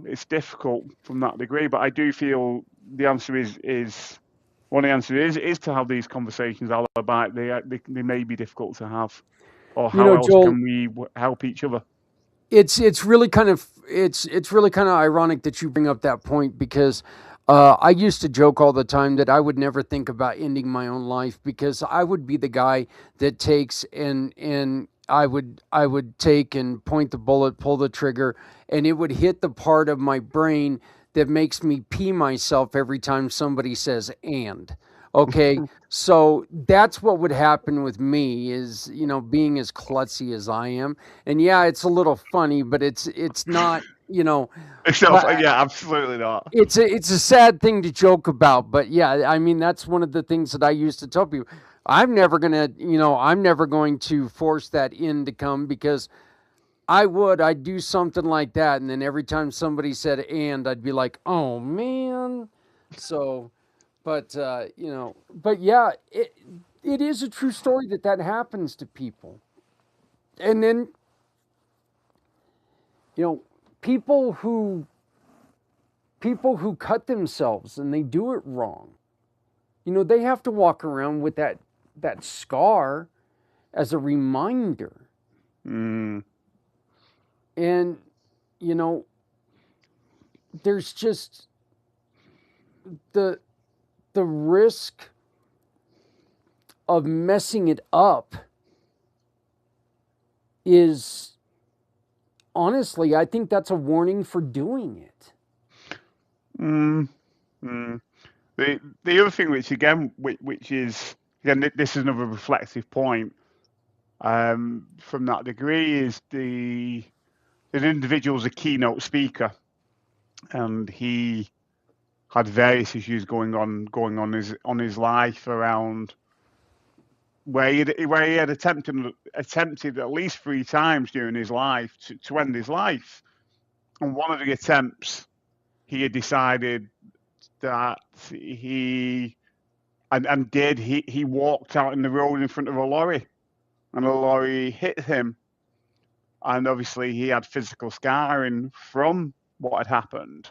It's difficult from that degree, but I do feel the answer is one of the answers is to have these conversations, albeit they may be difficult to have. Or You how know, else Joel, can we help each other? it's really kind of it's really kind of ironic that you bring up that point because I used to joke all the time that I would never think about ending my own life because I would be the guy that takes and I would take and point the bullet, pull the trigger, and it would hit the part of my brain that makes me pee myself every time somebody says and. Okay, so that's what would happen with me is, being as klutzy as I am. And yeah, it's a little funny, but it's not, It's not, uh, yeah, absolutely not. it's a sad thing to joke about. But yeah, I mean that's one of the things that I used to tell people. I'm never going to force that in to come because I'd do something like that, and then every time somebody said and, I'd be like, oh man. So, but yeah, it is a true story that happens to people, and then you know people who people who cut themselves and they do it wrong. They have to walk around with that scar as a reminder, Mm, and you know there's just the the risk of messing it up is honestly, I think that's a warning for doing it. mm, mm. The other thing, which is again, this is another reflective point from that degree, is the individual's a keynote speaker, and he had various issues going on his life around where he had attempted at least 3 times during his life to end his life. And one of the attempts, he had decided that he walked out in the road in front of a lorry, and a lorry hit him, and obviously he had physical scarring from what had happened.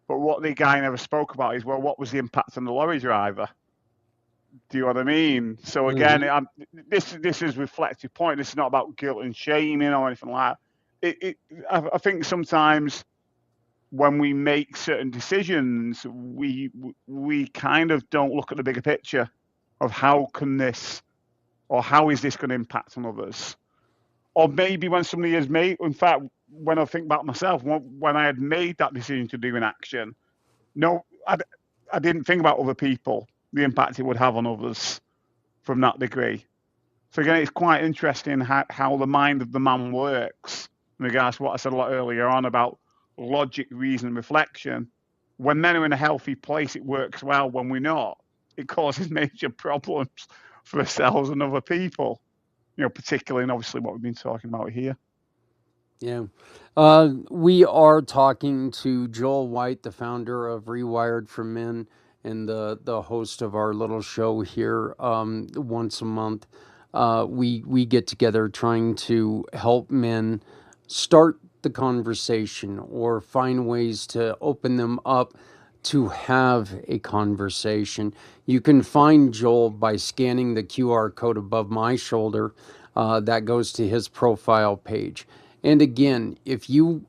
But what the guy never spoke about is, well, what was the impact on the lorry driver? Do you know what I mean? So again, Mm-hmm. this is reflective point. This is not about guilt and shaming or anything like that. I think sometimes when we make certain decisions, we kind of don't look at the bigger picture of how is this going to impact on others? Or maybe when somebody has made, in fact, when I think about myself, when I had made that decision to do an action, no, I didn't think about other people, the impact it would have on others from that degree. So again, it's quite interesting how the mind of the man works in regards to what I said a lot earlier on about logic, reason, and reflection. When men are in a healthy place, it works well. When we're not, it causes major problems for ourselves and other people. Particularly, and obviously what we've been talking about here. Yeah. We are talking to Joel White, the founder of Rewired for Men and the host of our little show here once a month. We get together trying to help men start the conversation or find ways to open them up to have a conversation. You can find Joel by scanning the QR code above my shoulder. That goes to his profile page. And again, if you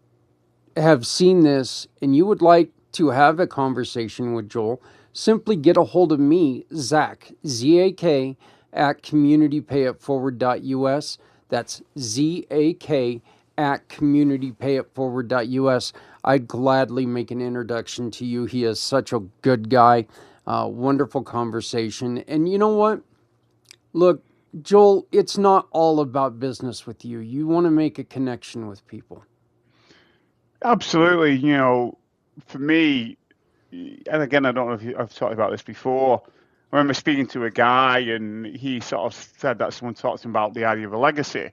have seen this and you would like to have a conversation with Joel, simply get a hold of me, Zach, Z-A-K, at communitypayitforward.us. That's Z-A-K at communitypayitforward.us. I'd gladly make an introduction to you. He is such a good guy. Wonderful conversation. And you know what? Look, Joel, it's not all about business with you. You want to make a connection with people. Absolutely. For me, and again, I don't know if I've talked about this before. I remember speaking to a guy, and he sort of said that someone talked to him about the idea of a legacy,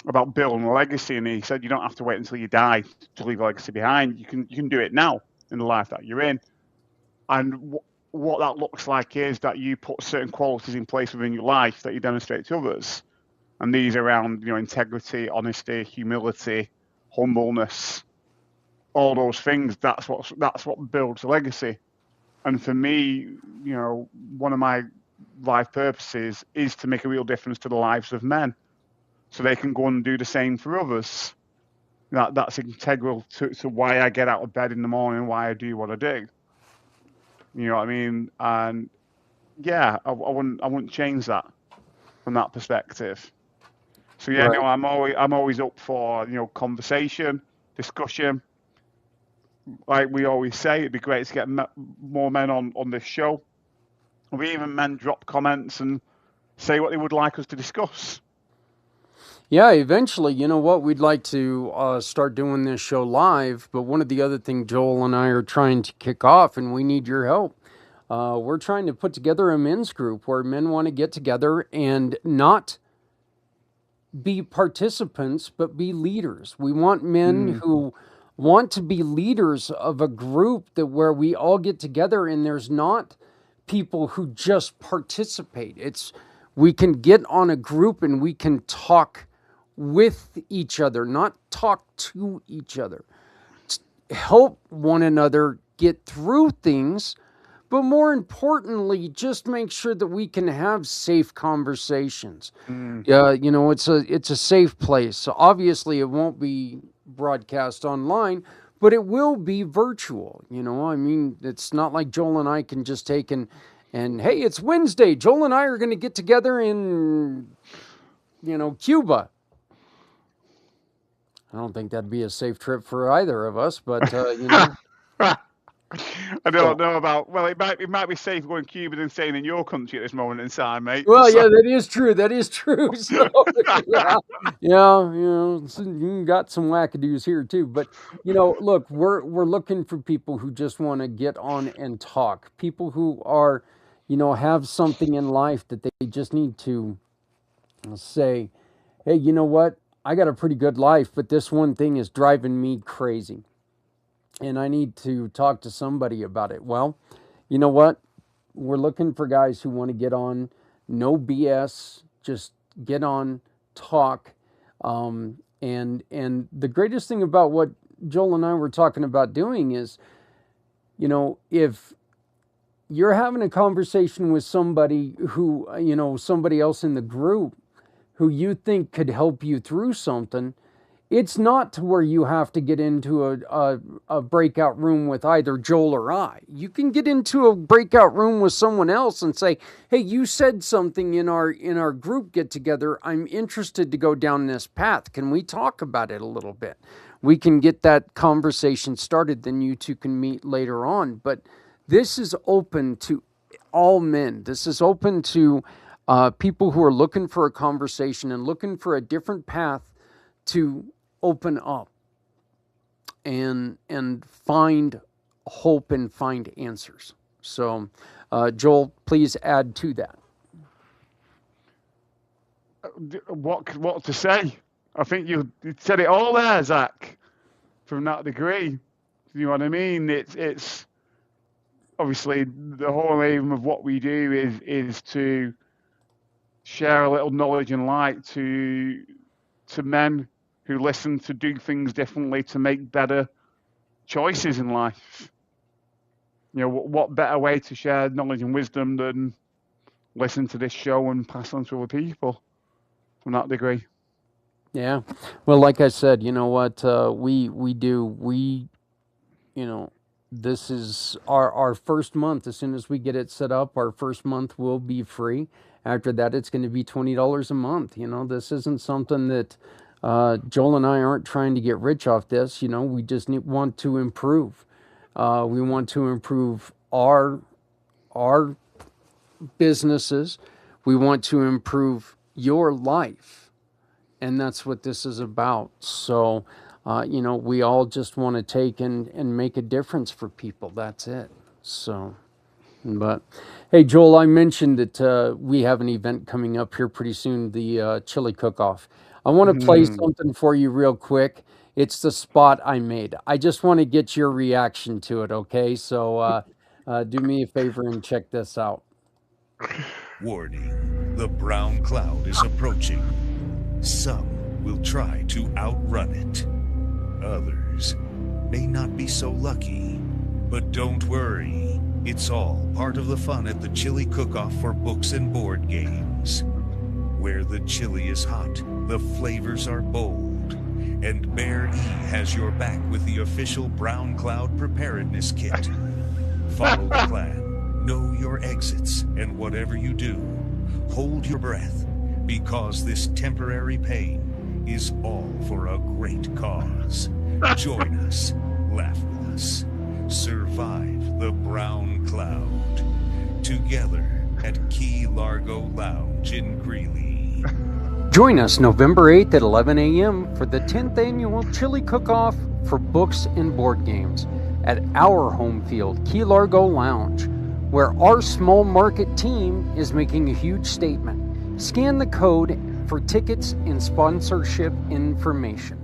about building a legacy, and he said you don't have to wait until you die to leave a legacy behind. You can do it now in the life that you're in, and what that looks like is that you put certain qualities in place within your life that you demonstrate to others, and these are around integrity, honesty, humility, humbleness, all those things. That's what builds a legacy. And for me, one of my life purposes is to make a real difference to the lives of men, so they can go and do the same for others. That's integral to why I get out of bed in the morning, why I do what I do. You know what I mean? And yeah, I wouldn't change that from that perspective. So yeah, Right. I'm always up for conversation, discussion. Like we always say, it'd be great to get more men on this show. Or even men drop comments and say what they would like us to discuss. Yeah, eventually, you know what? We'd like to start doing this show live, but one of the other things Joel and I are trying to kick off, and we need your help. We're trying to put together a men's group where men want to get together and not be participants, but be leaders. We want men who want to be leaders of a group that where we all get together and there's not people who just participate. It's we can get on a group and we can talk with each other, not talk to each other. Help one another get through things, but more importantly, just make sure that we can have safe conversations. Yeah, it's a safe place. So obviously, it won't be broadcast online, but it will be virtual. I mean, it's not like Joel and I can just take and hey, it's Wednesday. Joel and I are going to get together in Cuba. I don't think that'd be a safe trip for either of us, but I don't know about. Well, it might be safe going to Cuba than staying in your country at this moment in time, mate. Well, yeah, that is true. That is true. So, yeah, you got some wackadoos here too. But look, we're looking for people who just want to get on and talk. People who are, have something in life that they just need to say, hey, you know what? I got a pretty good life, but this one thing is driving me crazy. And I need to talk to somebody about it. Well, you know what? We're looking for guys who want to get on, no BS, just get on, talk. And the greatest thing about what Joel and I were talking about doing is, if you're having a conversation with somebody who, somebody else in the group who you think could help you through something, it's not to where you have to get into a breakout room with either Joel or I. You can get into a breakout room with someone else and say, hey, you said something in our group get together. I'm interested to go down this path. Can we talk about it a little bit? We can get that conversation started. Then you two can meet later on. But this is open to all men. This is open to people who are looking for a conversation and looking for a different path to open up and find hope and find answers. So, Joel, please add to that. What to say? I think you said it all there, Zach. From that degree, you know what I mean? It's obviously the whole aim of what we do is to share a little knowledge and light to men who listen to do things differently to make better choices in life. What better way to share knowledge and wisdom than listen to this show and pass on to other people from that degree. Yeah. Well, like I said, you know what, this is our first month. As soon as we get it set up, our first month will be free. After that, it's going to be $20 a month. This isn't something that Joel and I aren't trying to get rich off this. We just want to improve. We want to improve our businesses. We want to improve your life. And that's what this is about. So, we all just want to take and make a difference for people. That's it. So, but hey, Joel, I mentioned that we have an event coming up here pretty soon, the chili cook-off. I want to play something for you real quick. It's the spot I made. I just want to get your reaction to it, okay? So do me a favor and check this out. Warning, the brown cloud is approaching. Some will try to outrun it. Others may not be so lucky, but don't worry. It's all part of the fun at the Chili Cook-Off for books and board games. Where the chili is hot, the flavors are bold, and Bear E has your back with the official Brown Cloud Preparedness Kit. Follow the plan, know your exits, and whatever you do, hold your breath, because this temporary pain is all for a great cause. Join us, laugh with us, survive the Brown Cloud, together at Key Largo Lounge in Greeley. Join us November 8th at 11 a.m. for the 10th annual Chili Cook-Off for books and board games at our home field, Key Largo Lounge, where our small market team is making a huge statement. Scan the code for tickets and sponsorship information.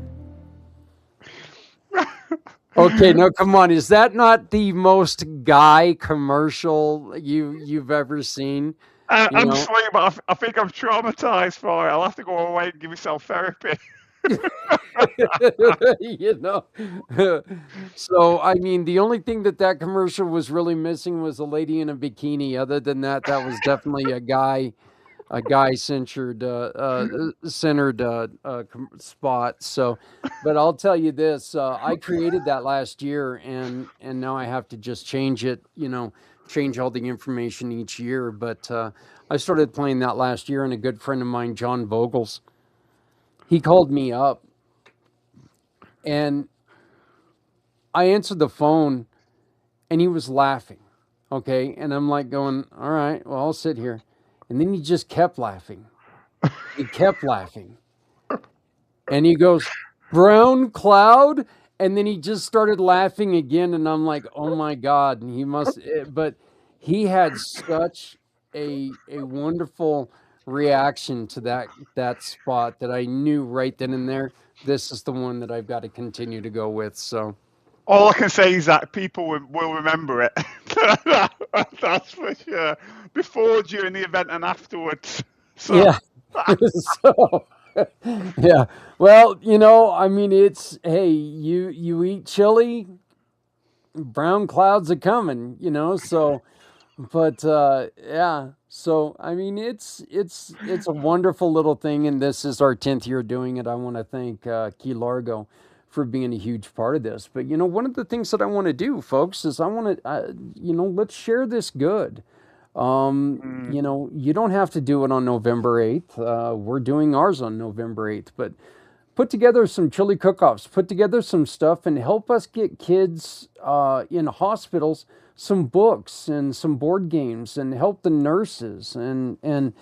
Okay, no, come on. Is that not the most guy commercial you've ever seen? I'm sorry, but I think I'm traumatized for it. I'll have to go away and give myself therapy. So I mean, the only thing that commercial was really missing was a lady in a bikini. Other than that, that was definitely a guy centered spot. So, but I'll tell you this: I created that last year, and now I have to just change it. Change all the information each year. But I started playing that last year, and a good friend of mine, John Vogels, he called me up, and I answered the phone, and he was laughing. Okay, and I'm like going, all right, well, I'll sit here. And then he just kept laughing. He kept laughing. And he goes, Brown Cloud? And then he just started laughing again. And I'm like, oh my God. And he must, but he had such a wonderful reaction to that spot that I knew right then and there, this is the one that I've got to continue to go with. So all I can say is that people will remember it. That's for sure. Before, during the event, and afterwards. So. Yeah. So, yeah. Well, I mean, it's, hey, you eat chili, brown clouds are coming, so, but, yeah. So, I mean, it's a wonderful little thing. And this is our 10th year doing it. I want to thank Key Largo for being a huge part of this. But, one of the things that I want to do, folks, is I want to, let's share this good. You don't have to do it on November 8th. We're doing ours on November 8th, but put together some chili cook-offs, put together some stuff, and help us get kids in hospitals some books and some board games, and help the nurses and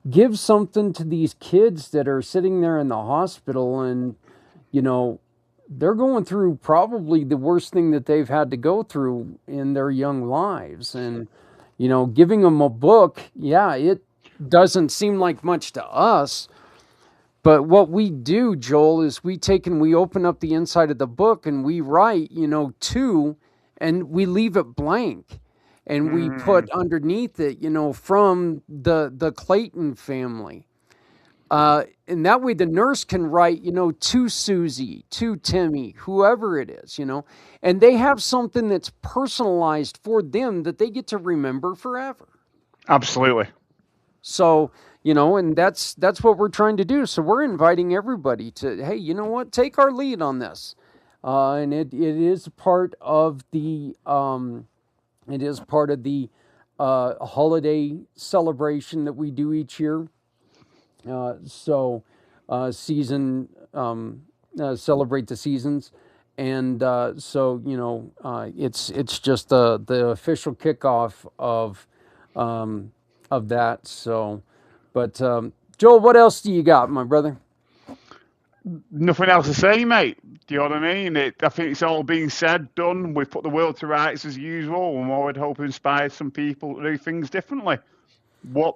give something to these kids that are sitting there in the hospital, and they're going through probably the worst thing that they've had to go through in their young lives. And giving them a book, yeah, it doesn't seem like much to us. But what we do, Joel, is we open up the inside of the book and we write, to, and we leave it blank. And we put underneath it, from the Clayton family. And that way the nurse can write, to Susie, to Timmy, whoever it is, and they have something that's personalized for them that they get to remember forever. Absolutely. So, and that's what we're trying to do. So we're inviting everybody to, hey, you know what? Take our lead on this. And it is part of the, holiday celebration that we do each year. Season, celebrate the seasons. And, it's just the official kickoff of that. So, but, Joel, what else do you got, my brother? Nothing else to say, mate. Do you know what I mean? I think it's all been said, done. We've put the world to rights as usual. And I would hope to inspire some people to do things differently. What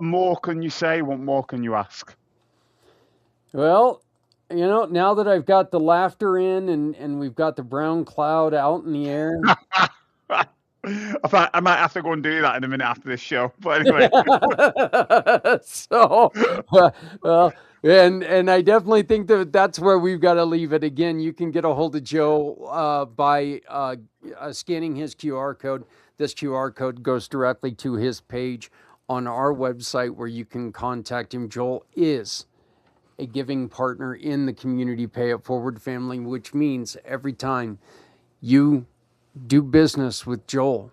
more can you say? What more can you ask? Well, now that I've got the laughter in and we've got the brown cloud out in the air, I might have to go and do that in a minute after this show. But anyway, So, well, and I definitely think that that's where we've got to leave it. Again, you can get a hold of Joe by scanning his QR code. This QR code goes directly to his page on our website where you can contact him. Joel is a giving partner in the Community Pay It Forward family, which means every time you do business with Joel,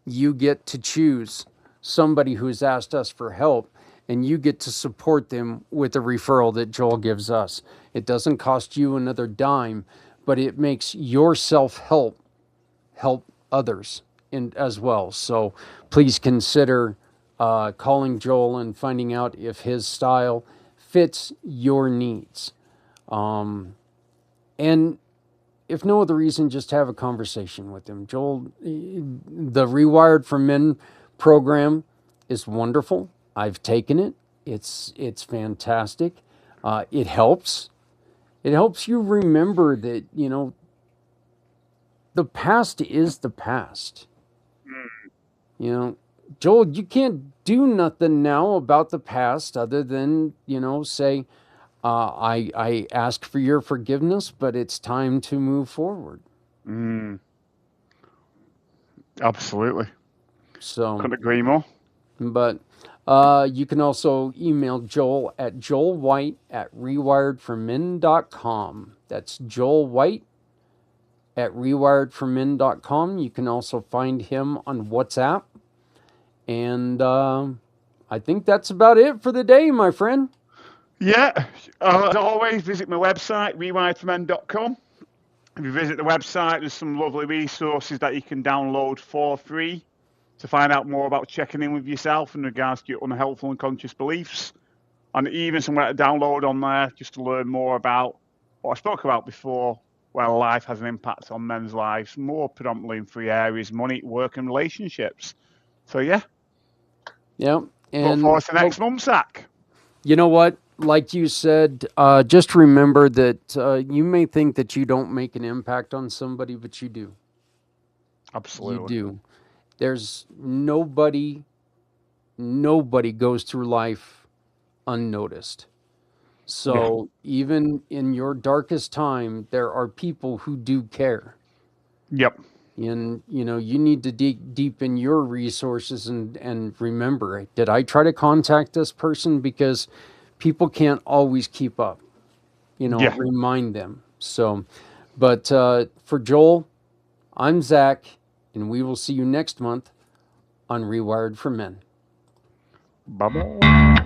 you get to choose somebody who's asked us for help, and you get to support them with a referral that Joel gives us. It doesn't cost you another dime, but it makes your self-help help others in as well. So please consider calling Joel and finding out if his style fits your needs. And if no other reason, just have a conversation with him. Joel, the Rewired for Men program is wonderful. I've taken it. It's fantastic. It helps. It helps you remember that, the past is the past. Joel, you can't do nothing now about the past other than, say, I ask for your forgiveness, but it's time to move forward. absolutely. So, Couldn't agree more. but you can also email Joel at joelwhite@rewiredformen.com. That's Joel White at rewiredformen.com. You can also find him on WhatsApp. And I think that's about it for the day, my friend. Yeah. As always, visit my website, rewiredformen.com. If you visit the website, there's some lovely resources that you can download for free to find out more about checking in with yourself in regards to your unhelpful and conscious beliefs. And even somewhere to download on there just to learn more about what I spoke about before, where life has an impact on men's lives, more predominantly in three areas: money, work, and relationships. So, yeah. Yeah. Look And forward to next month, Zach. you know what? Like you said, just remember that you may think that you don't make an impact on somebody, but you do. Absolutely. You do. There's nobody goes through life unnoticed. So even in your darkest time, there are people who do care. Yep. And you need to dig deep in your resources and remember, did I try to contact this person? Because people can't always keep up. Yeah. Remind them. So, but for Joel, I'm Zach, and we will see you next month on Rewired for Men. Bye-bye.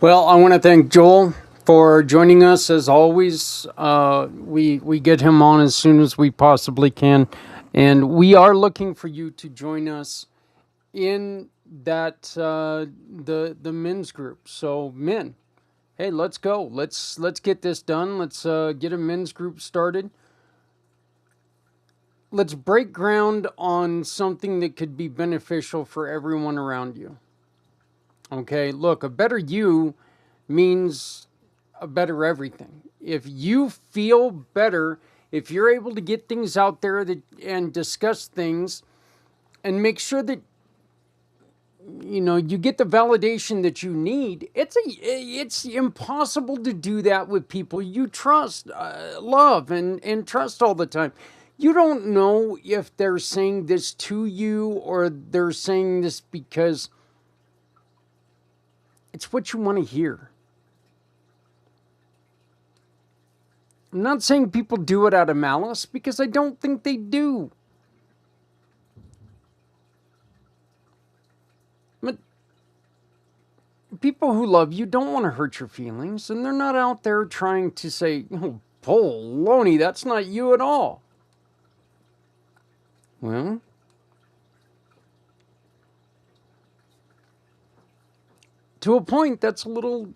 Well, I want to thank Joel for joining us as always. We get him on as soon as we possibly can, and we are looking for you to join us in that the men's group. So men, hey, let's go. Let's get this done. Let's get a men's group started. Let's break ground on something that could be beneficial for everyone around you. Okay, look, a better you means a better everything. If you feel better, if you're able to get things out there and discuss things and make sure that you get the validation that you need, it's impossible to do that with people you trust, love, and trust all the time. You don't know if they're saying this to you or they're saying this because it's what you want to hear. I'm not saying people do it out of malice, because I don't think they do. But people who love you don't want to hurt your feelings, and they're not out there trying to say, oh, baloney, that's not you at all. Well, to a point that's a little,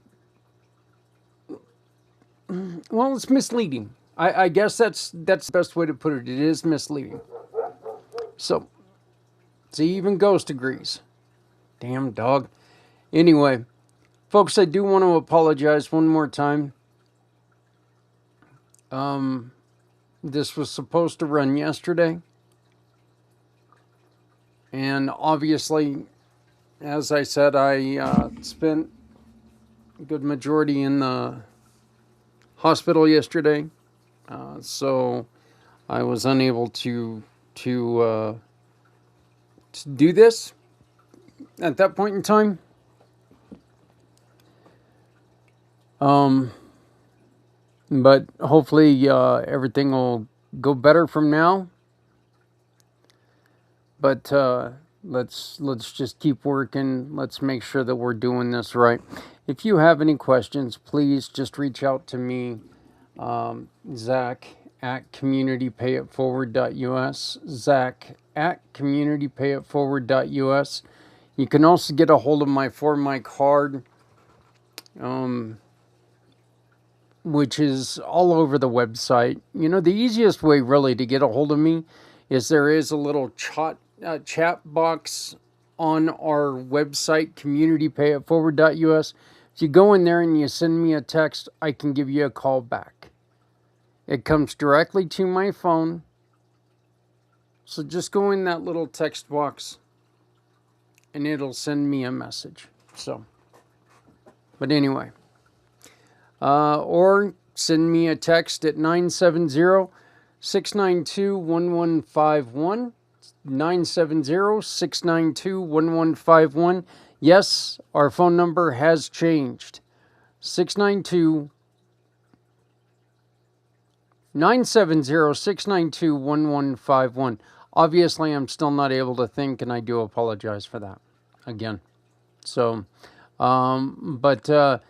well, it's misleading. I guess that's the best way to put it. It is misleading. So, see, even Ghost agrees. Damn dog. Anyway, folks, I do want to apologize one more time. This was supposed to run yesterday. And obviously, as I said, I spent a good majority in the hospital yesterday. So I was unable to do this at that point in time. But hopefully everything will go better from now. But let's just keep working. Let's make sure that we're doing this right. If you have any questions, please just reach out to me, Zach at communitypayitforward.us. Zach at communitypayitforward.us. You can also get a hold of my For My card, which is all over the website. You know, the easiest way really to get a hold of me is there is a little chat box on our website, communitypayitforward.us. If you go in there and you send me a text, I can give you a call back. It comes directly to my phone. So just go in that little text box and it'll send me a message. So, but anyway, or send me a text at 970-692-1151. 970-692-1151. Yes, our phone number has changed. 970-692-1151. Obviously, I'm still not able to think, and I do apologize for that again. So, but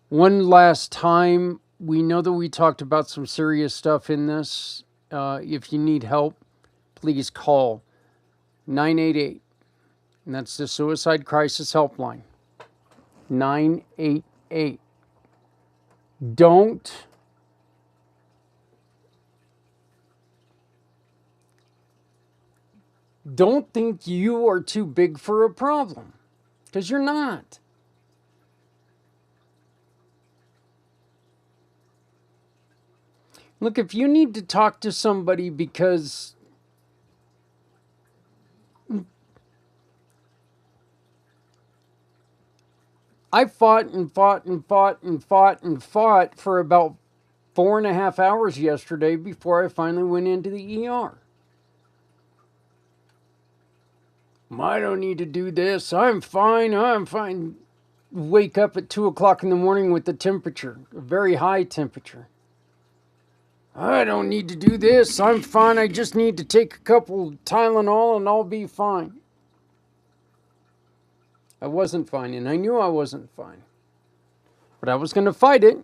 one last time, we know that we talked about some serious stuff in this. If you need help, please call 988, and that's the Suicide Crisis Helpline. 988. Don't think you are too big for a problem, because you're not. Look, if you need to talk to somebody because I fought for about 4.5 hours yesterday before I finally went into the ER. I don't need to do this. I'm fine. Wake up at 2 o'clock in the morning with the temperature, a very high temperature. I don't need to do this. I'm fine. I just need to take a couple Tylenol and I'll be fine. I wasn't fine, and I knew I wasn't fine. But I was going to fight it.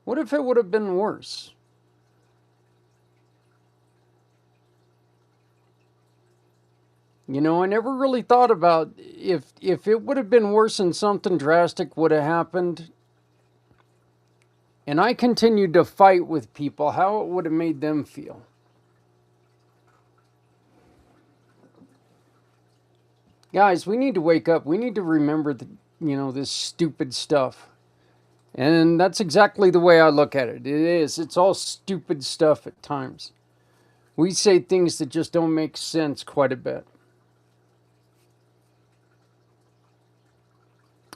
What if it would have been worse? You know, I never really thought about if it would have been worse and something drastic would have happened, and I continued to fight with people, how it would have made them feel. Guys, we need to wake up. We need to remember this stupid stuff. And that's exactly the way I look at it. It is. It's all stupid stuff at times. We say things that just don't make sense quite a bit.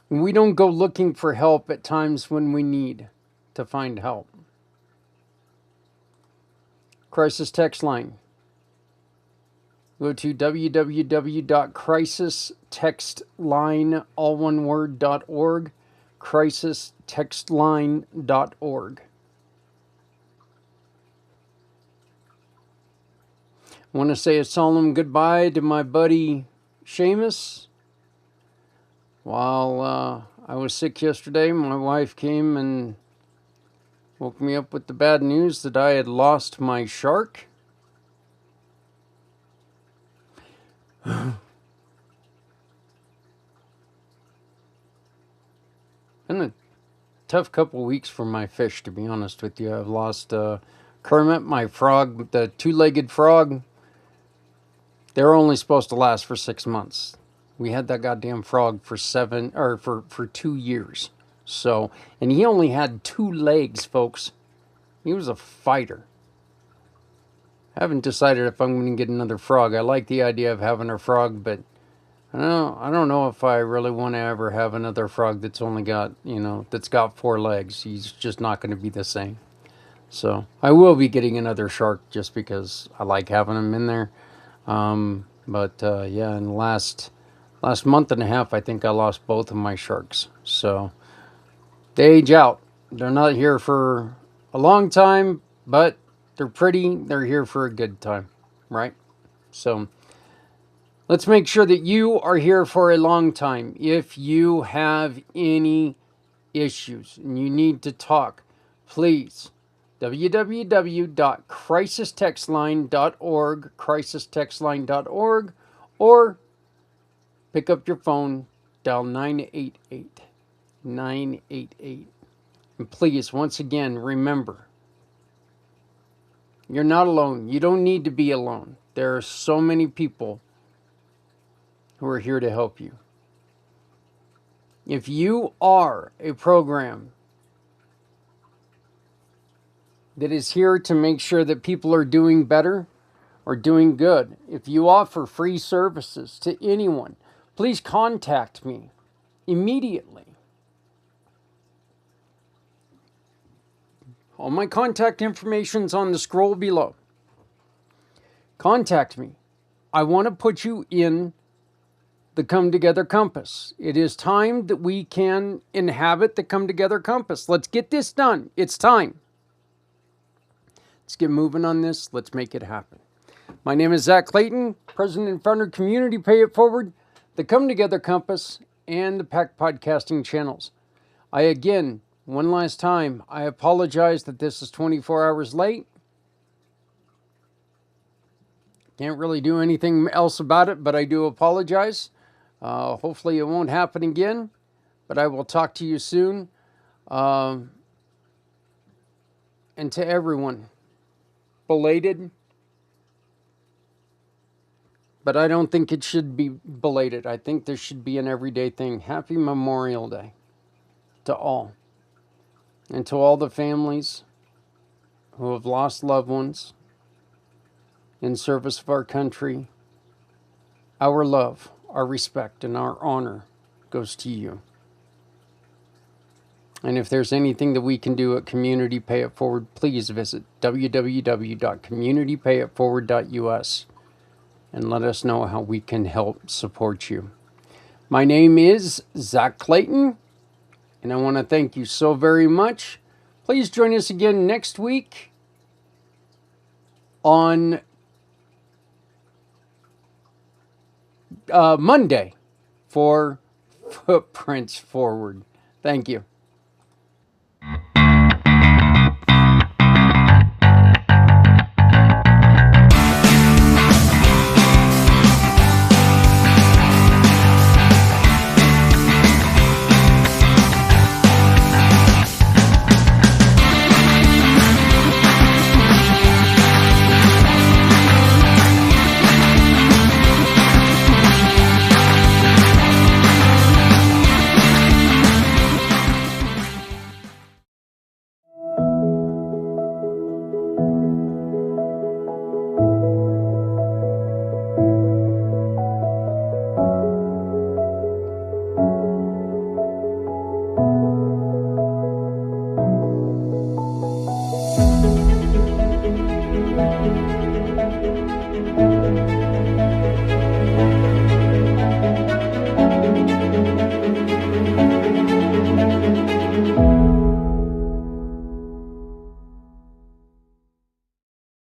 We don't go looking for help at times when we need to find help. Crisis text line. Go to www.crisistextline, all one word, .org. crisistextline.org. I want to say a solemn goodbye to my buddy Seamus. While I was sick yesterday, my wife came and woke me up with the bad news that I had lost my shark. Been a tough couple weeks for my fish, to be honest with you. I've lost Kermit, my frog, the two-legged frog. They're only supposed to last for 6 months. We had that goddamn frog for 2 years. So, and he only had 2 legs, folks. He was a fighter. I haven't decided if I'm going to get another frog. I like the idea of having a frog, but I don't know if I really want to ever have another frog that's only got, that's got 4 legs. He's just not going to be the same. So I will be getting another shark just because I like having him in there. But yeah, in the last month and a half, I think I lost both of my sharks. So they age out. They're not here for a long time, but they're pretty. They're here for a good time, right? So let's make sure that you are here for a long time. If you have any issues and you need to talk, please www.crisistextline.org, crisistextline.org, or pick up your phone, dial 988. And please, once again, remember, you're not alone. You don't need to be alone. There are so many people who are here to help you. If you are a program that is here to make sure that people are doing better or doing good, if you offer free services to anyone, please contact me immediately. All my contact information's on the scroll below. Contact me. I want to put you in the Come Together Compass. It is time that we can inhabit the Come Together Compass. Let's get this done. It's time. Let's get moving on this. Let's make it happen. My name is Zach Clayton, President and Founder of Community Pay It Forward, the Come Together Compass, and the Pack Podcasting channels. One last time, I apologize that this is 24 hours late. Can't really do anything else about it, but I do apologize. Hopefully it won't happen again, but I will talk to you soon. And to everyone, belated, but I don't think it should be belated. I think this should be an everyday thing. Happy Memorial Day to all. And to all the families who have lost loved ones in service of our country, our love, our respect, and our honor goes to you. And if there's anything that we can do at Community Pay It Forward, please visit www.communitypayitforward.us and let us know how we can help support you. My name is Zach Clayton, and I want to thank you so very much. Please join us again next week on Monday for Footprints Forward. Thank you.